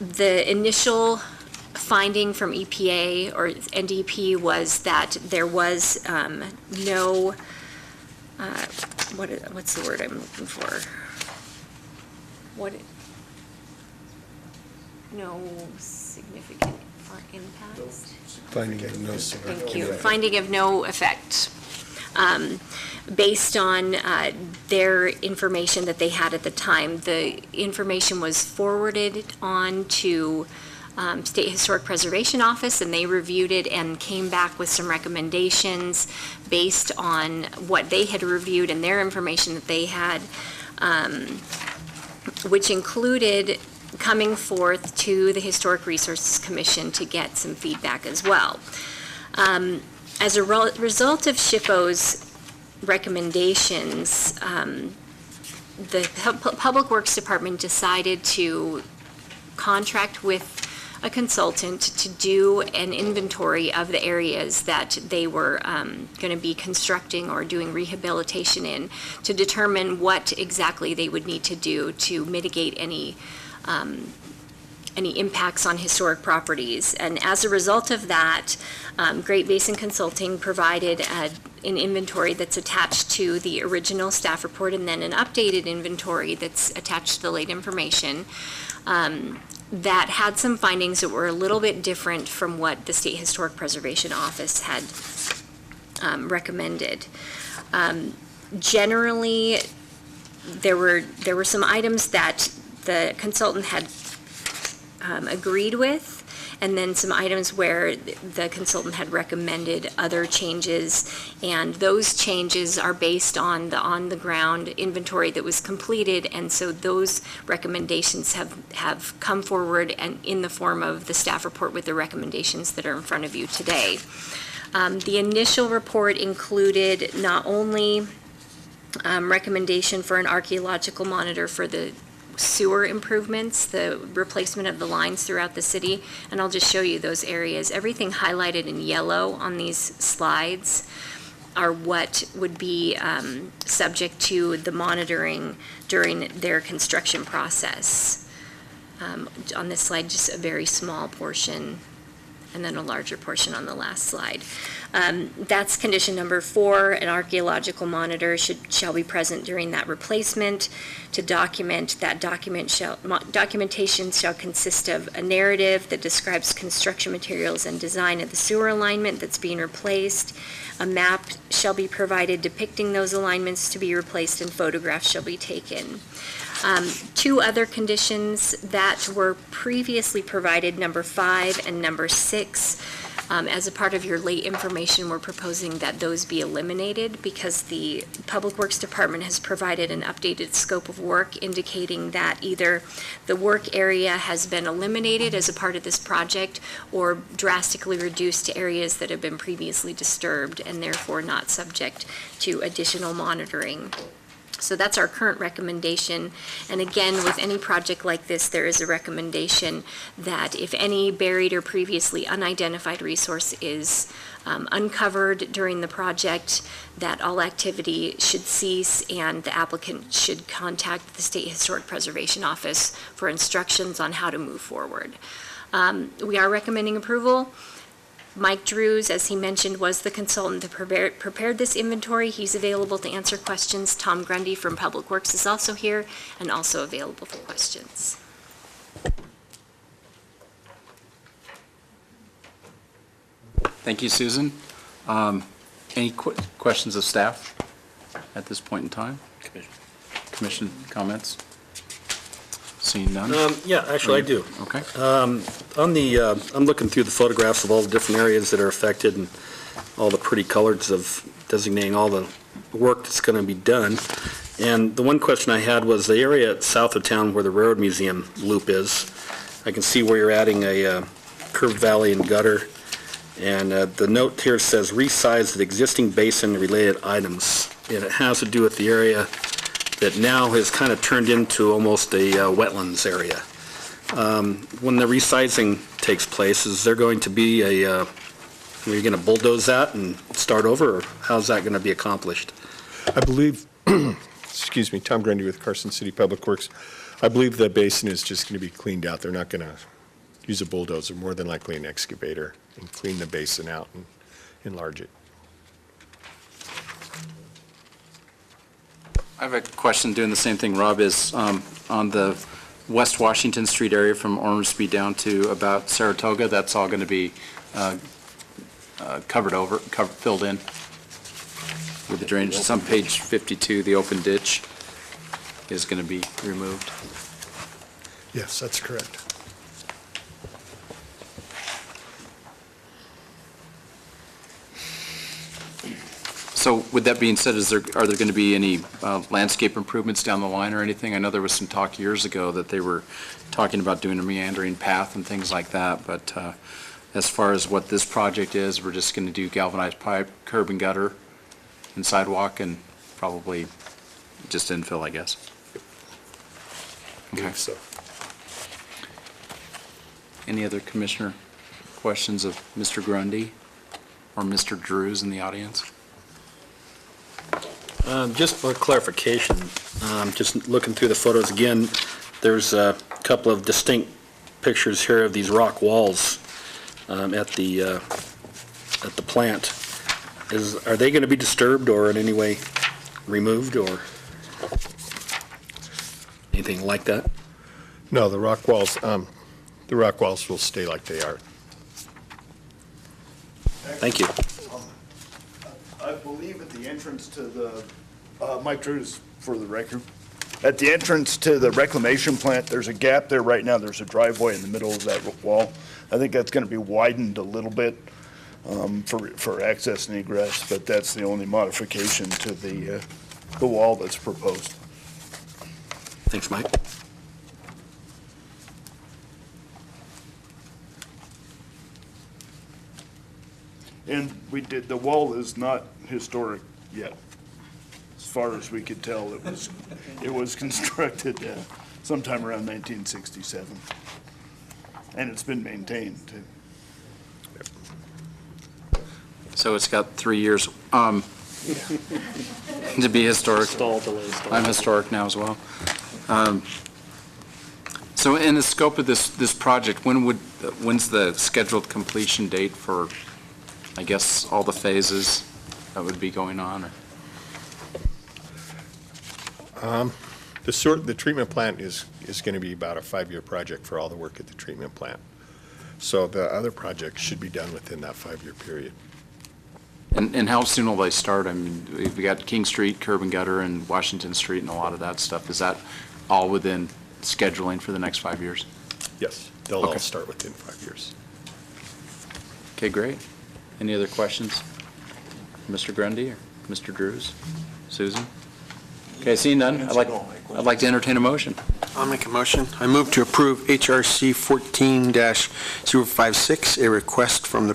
The initial finding from EPA or NDEP was that there was no, what's the word I'm looking for? No significant impacts? Finding of no Thank you. Finding of no effect, based on their information that they had at the time. The information was forwarded on to State Historic Preservation Office, and they reviewed it and came back with some recommendations based on what they had reviewed and their information that they had, which included coming forth to the Historic Resources Commission to get some feedback as well. As a result of SHPO's recommendations, the Public Works Department decided to contract with a consultant to do an inventory of the areas that they were going to be constructing or doing rehabilitation in, to determine what exactly they would need to do to mitigate any impacts on historic properties. And as a result of that, Great Basin Consulting provided an inventory that's attached to the original staff report, and then an updated inventory that's attached to the late information, that had some findings that were a little bit different from what the State Historic Preservation Office had recommended. Generally, there were some items that the consultant had agreed with, and then some items where the consultant had recommended other changes, and those changes are based on the on-the-ground inventory that was completed, and so those recommendations have come forward and in the form of the staff report with the recommendations that are in front of you today. The initial report included not only recommendation for an archaeological monitor for the sewer improvements, the replacement of the lines throughout the city, and I'll just show you those areas. Everything highlighted in yellow on these slides are what would be subject to the monitoring during their construction process. On this slide, just a very small portion, and then a larger portion on the last slide. That's condition number 4. An archaeological monitor shall be present during that replacement to document. That documentation shall consist of a narrative that describes construction materials and design of the sewer alignment that's being replaced. A map shall be provided depicting those alignments to be replaced, and photographs shall be taken. 2 other conditions that were previously provided, number 5 and number 6, as a part of your late information, we're proposing that those be eliminated because the Public Works Department has provided an updated scope of work indicating that either the work area has been eliminated as a part of this project or drastically reduced to areas that have been previously disturbed and therefore not subject to additional monitoring. So that's our current recommendation. And again, with any project like this, there is a recommendation that if any buried or previously unidentified resource is uncovered during the project, that all activity should cease and the applicant should contact the State Historic Preservation Office for instructions on how to move forward. We are recommending approval. Mike Drews, as he mentioned, was the consultant that prepared this inventory. He's available to answer questions. Tom Grundy from Public Works is also here and also available for questions. Thank you, Susan. Any questions of staff at this point in time? Commission comments? Seeing none? Yeah, actually, I do. Okay. I'm looking through the photographs of all the different areas that are affected and all the pretty colors of designating all the work that's going to be done. And the one question I had was the area south of town where the Railroad Museum loop is. I can see where you're adding a curved valley and gutter. And the note here says resize the existing basin and related items. And it has to do with the area that now has kind of turned into almost a wetlands area. When the resizing takes place, is there going to be are you going to bulldoze that and start over, or how's that going to be accomplished? I believe, excuse me, Tom Grundy with Carson City Public Works. I believe the basin is just going to be cleaned out. They're not going to use a bulldozer, more than likely an excavator, and clean the basin out and enlarge it. I have a question doing the same thing Rob is on the West Washington Street area from Ormsby down to about Saratoga. That's all going to be filled in with the drainage. It's on page 52, the open ditch is going to be removed. Yes, that's correct. So with that being said, are there going to be any landscape improvements down the line or anything? I know there was some talk years ago that they were talking about doing a meandering path and things like that, but as far as what this project is, we're just going to do galvanized pipe, curb and gutter, and sidewalk, and probably just infill, I guess. Okay. So. Any other commissioner questions of Mr. Grundy or Mr. Drews in the audience? Just for clarification, just looking through the photos again, there's a couple of distinct pictures here of these rock walls at the plant. Are they going to be disturbed or in any way removed or anything like that? No, the rock walls will stay like they are. Thank you. I believe at the entrance to the, Mike Drews for the record, at the entrance to the reclamation plant, there's a gap there right now. There's a driveway in the middle of that wall. I think that's going to be widened a little bit for access and egress, but that's the only modification to the wall that's proposed. Thanks, Mike. And the wall is not historic yet. As far as we could tell, it was constructed sometime around 1967. And it's been maintained, too. So it's got 3 years to be historic. I'm historic now as well. So in the scope of this project, when's the scheduled completion date for, I guess, all the phases that would be going on? The treatment plant is going to be about a 5-year project for all the work at the treatment plant. So the other projects should be done within that 5-year period. And how soon will they start? I mean, we got King Street, curb and gutter, and Washington Street, and a lot of that stuff. Is that all within scheduling for the next 5 years? Yes, they'll all start within 5 years. Okay, great. Any other questions? Mr. Grundy or Mr. Drews? Susan? Okay, seeing none, I'd like to entertain a motion. I'll make a motion. I move to approve HRC 14-056, a request from the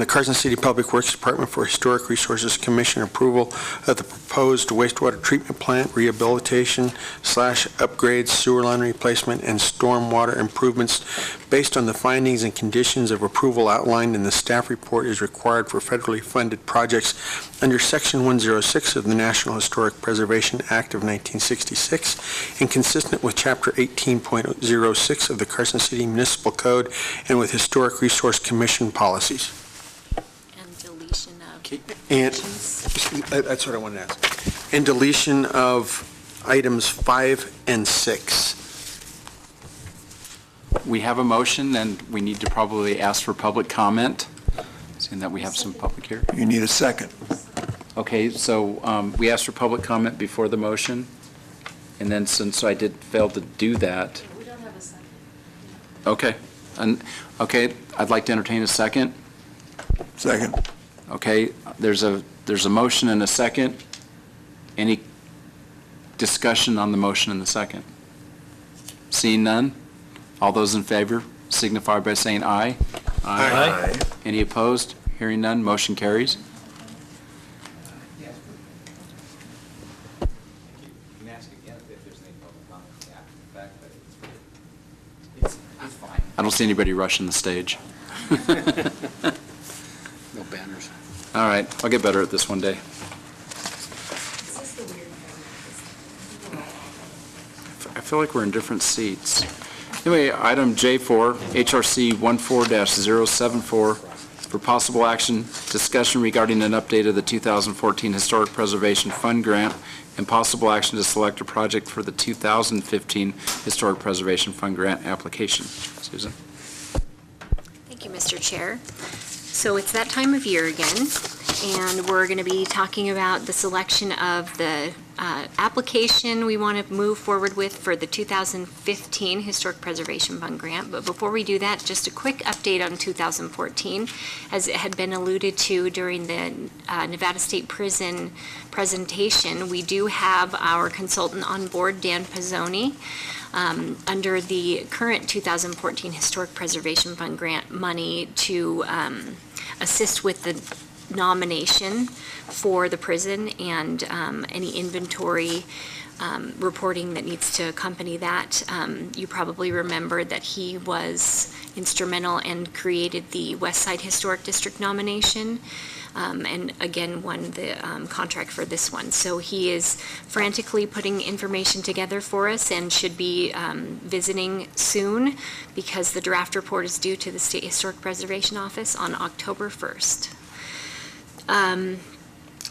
Carson City Public Works Department for Historic Resources Commission approval of the proposed wastewater treatment plant rehabilitation / upgrades, sewer line replacement, and stormwater improvements based on the findings and conditions of approval outlined in the staff report is required for federally funded projects under Section 106 of the National Historic Preservation Act of 1966 and consistent with Chapter 18.06 of the Carson City Municipal Code and with Historic Resource Commission policies. And deletion of And sections. that's what I wanted to ask. And deletion of items 5 and 6. We have a motion, and we need to probably ask for public comment, seeing that we have some public here. You need a second. Okay, so we asked for public comment before the motion, and then since I did fail to do that. We don't have a second. Okay, I'd like to entertain a second. Second. Okay, there's a motion and a second. Any discussion on the motion and the second? Seeing none? All those in favor signify by saying aye. Aye. Any opposed? Hearing none, motion carries. I don't see anybody rushing the stage. No banners. All right, I'll get better at this one day. I feel like we're in different seats. Anyway, item J4, HRC 14-074, for possible action, discussion regarding an update of the 2014 Historic Preservation Fund Grant and possible action to select a project for the 2015 Historic Preservation Fund Grant application. Susan? Thank you, Mr. Chair. So it's that time of year again, and we're going to be talking about the selection of the application we want to move forward with for the 2015 Historic Preservation Fund Grant. But before we do that, just a quick update on 2014. As it had been alluded to during the Nevada State Prison presentation, we do have our consultant on board, Dan Pizzoni, under the current 2014 Historic Preservation Fund Grant money to assist with the nomination for the prison and any inventory reporting that needs to accompany that. You probably remember that he was instrumental and created the West Side Historic District nomination, and again won the contract for this one. So he is frantically putting information together for us and should be visiting soon, because the draft report is due to the State Historic Preservation Office on October 1st.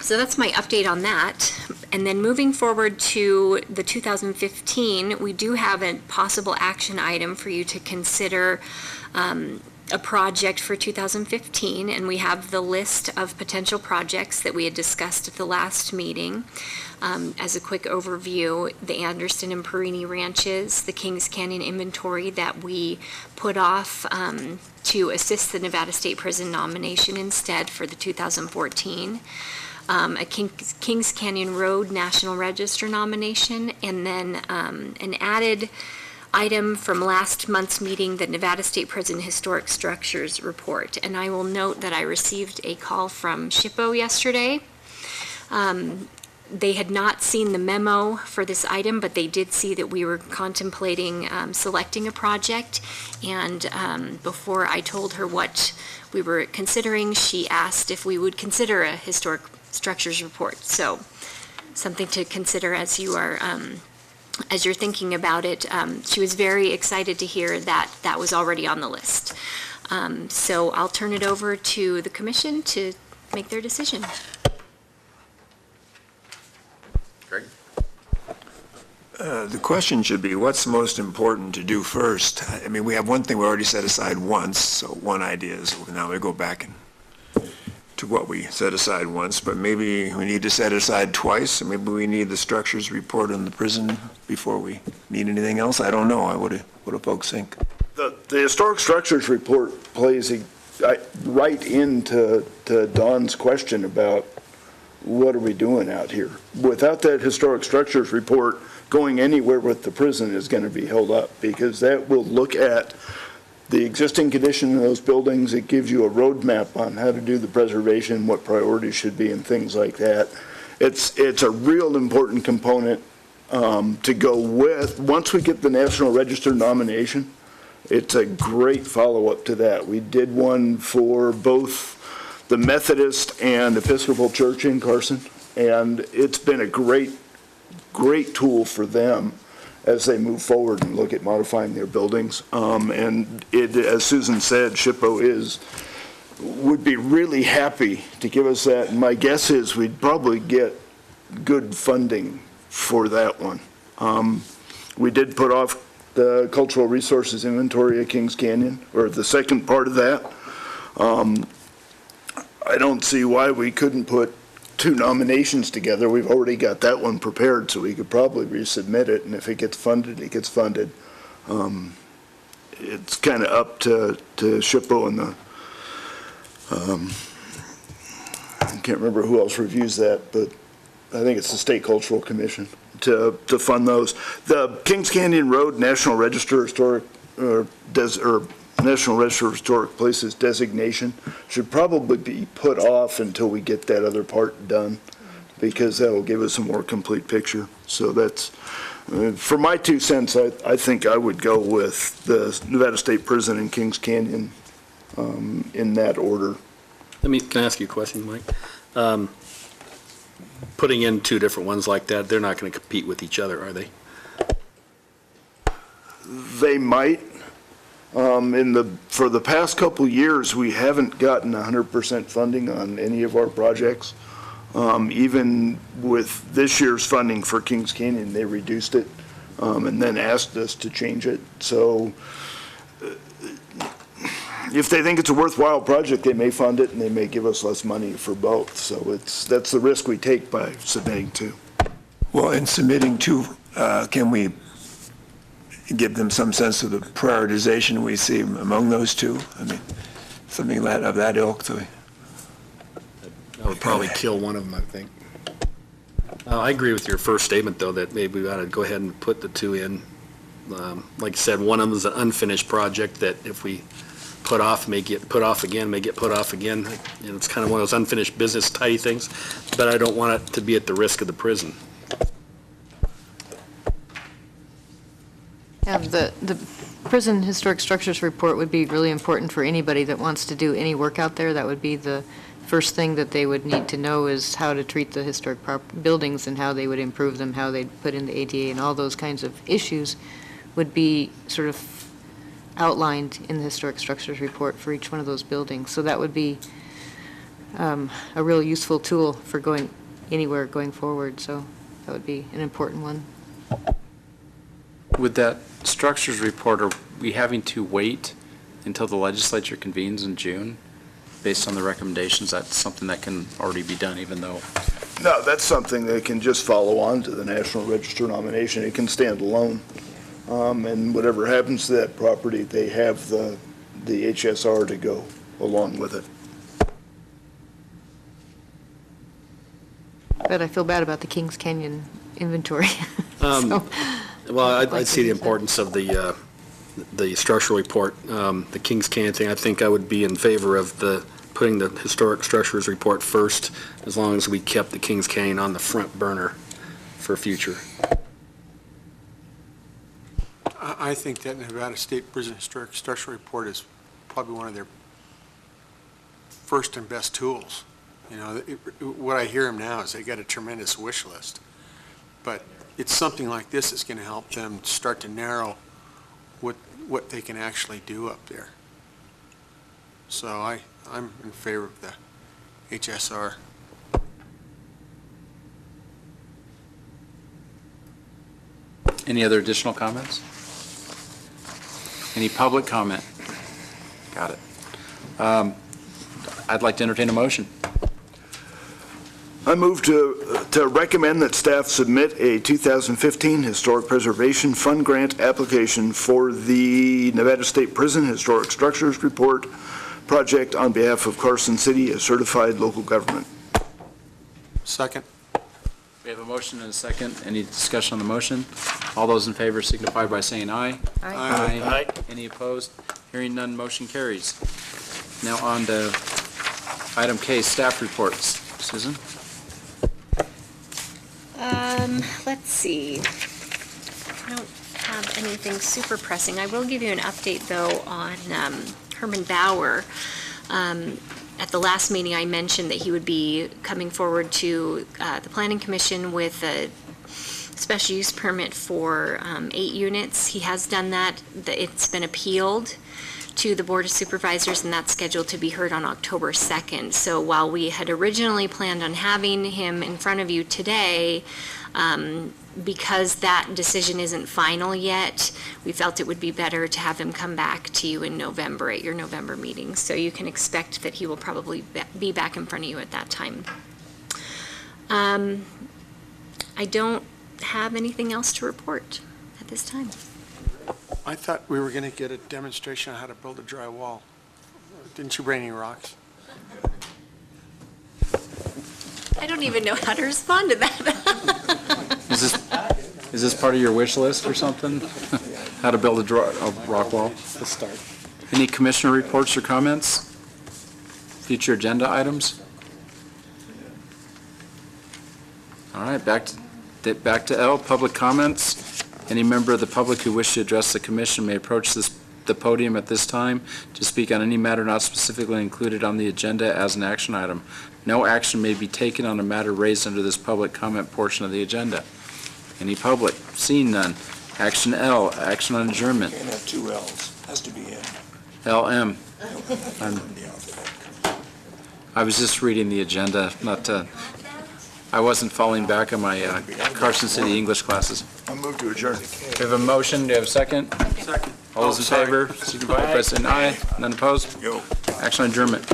So that's my update on that. And then moving forward to the 2015, we do have a possible action item for you to consider, a project for 2015, and we have the list of potential projects that we had discussed at the last meeting. As a quick overview, the Anderson and Perini ranches, the Kings Canyon inventory that we put off to assist the Nevada State Prison nomination instead for the 2014. A Kings Canyon Road National Register nomination, and then an added item from last month's meeting, the Nevada State Prison Historic Structures Report. And I will note that I received a call from SHPO yesterday. They had not seen the memo for this item, but they did see that we were contemplating selecting a project. And before I told her what we were considering, she asked if we would consider a historic structures report. So something to consider as you are as you're thinking about it. She was very excited to hear that that was already on the list. So I'll turn it over to the commission to make their decision. Greg? The question should be, what's most important to do first? I mean, we have one thing we already set aside once, so one idea is now we go back and to what we set aside once, but maybe we need to set aside twice, and maybe we need the structures report on the prison before we need anything else. I don't know. What do folks think? The historic structures report plays right into Don's question about what are we doing out here. Without that historic structures report, going anywhere with the prison is going to be held up, because that will look at the existing condition of those buildings. It gives you a roadmap on how to do the preservation, what priorities should be, and things like that. It's a real important component to go with. Once we get the National Register nomination, it's a great follow-up to that. We did one for both the Methodist and Episcopal Church in Carson, and it's been a great tool for them as they move forward and look at modifying their buildings. And it, as Susan said, SHPO would be really happy to give us that. And my guess is we'd probably get good funding for that one. We did put off the cultural resources inventory at Kings Canyon, or the second part of that. I don't see why we couldn't put two nominations together. We've already got that one prepared, so we could probably resubmit it, and if it gets funded, it gets funded. It's kind of up to SHPO and the, I can't remember who else reviews that, but I think it's the State Cultural Commission to fund those. The Kings Canyon Road National Register Historic, National Register of Historic Places designation should probably be put off until we get that other part done, because that will give us a more complete picture. So that's, for my 2 cents, I think I would go with the Nevada State Prison and Kings Canyon in that order. Can I ask you a question, Mike? Putting in two different ones like that, they're not going to compete with each other, are they? They might. For the past couple years, we haven't gotten 100% funding on any of our projects. Even with this year's funding for Kings Canyon, they reduced it and then asked us to change it. So if they think it's a worthwhile project, they may fund it, and they may give us less money for both. So that's the risk we take by submitting two. Well, in submitting two, can we give them some sense of the prioritization we see among those two? I mean, something of that ilk. So That would probably kill one of them, I think. I agree with your first statement, though, that maybe we ought to go ahead and put the two in. Like I said, one of them is an unfinished project that if we put off, may get put off again, may get put off again. You know, it's kind of one of those unfinished business tidy things, but I don't want it to be at the risk of the prison. The prison historic structures report would be really important for anybody that wants to do any work out there. That would be the first thing that they would need to know is how to treat the historic buildings and how they would improve them, how they'd put in the ADA, and all those kinds of issues would be sort of outlined in the historic structures report for each one of those buildings. So that would be a real useful tool for going anywhere going forward. So that would be an important one. With that structures report, are we having to wait until the legislature convenes in June based on the recommendations? That's something that can already be done even though... No, that's something that can just follow on to the National Register nomination. It can stand alone. And whatever happens to that property, they have the HSR to go along with it. But I feel bad about the Kings Canyon inventory. Well, I'd see the importance of the structural report, the Kings Canyon thing. I think I would be in favor of putting the historic structures report first, as long as we kept the Kings Canyon on the front burner for future. I think that Nevada State Prison Historic Structure Report is probably one of their first and best tools. You know, what I hear them now is they got a tremendous wish list, but it's something like this that's going to help them start to narrow what they can actually do up there. So I'm in favor of the HSR. Any other additional comments? Any public comment? Got it. I'd like to entertain a motion. I move to recommend that staff submit a 2015 Historic Preservation Fund grant application for the Nevada State Prison Historic Structures Report project on behalf of Carson City, a certified local government. Second. We have a motion and a second. Any discussion on the motion? All those in favor signify by saying aye. Aye. Aye. Any opposed? Hearing none, motion carries. Now on to item K, staff reports. Susan? Let's see. I don't have anything super pressing. I will give you an update, though, on Herman Bauer. At the last meeting, I mentioned that he would be coming forward to the Planning Commission with a special use permit for 8 units. He has done that. It's been appealed to the Board of Supervisors, and that's scheduled to be heard on October 2nd. So while we had originally planned on having him in front of you today, because that decision isn't final yet, we felt it would be better to have him come back to you in November at your November meeting. So you can expect that he will probably be back in front of you at that time. I don't have anything else to report at this time. I thought we were going to get a demonstration on how to build a dry wall. Didn't you bring any rocks? I don't even know how to respond to that. Is this part of your wish list or something? How to build a rock wall? Let's start. Any commissioner reports or comments? Future agenda items? All right, back to L, public comments. Any member of the public who wishes to address the commission may approach the podium at this time to speak on any matter not specifically included on the agenda as an action item. No action may be taken on a matter raised under this public comment portion of the agenda. Any public? Seeing none. Action L, action on adjournment. Can't have 2 L's, has to be in. LM. I was just reading the agenda, I wasn't falling back on my Carson City English classes. I move to adjourn. We have a motion, do you have a second? Second. All those in favor, signify by saying aye. None opposed? Yo. Action on adjournment.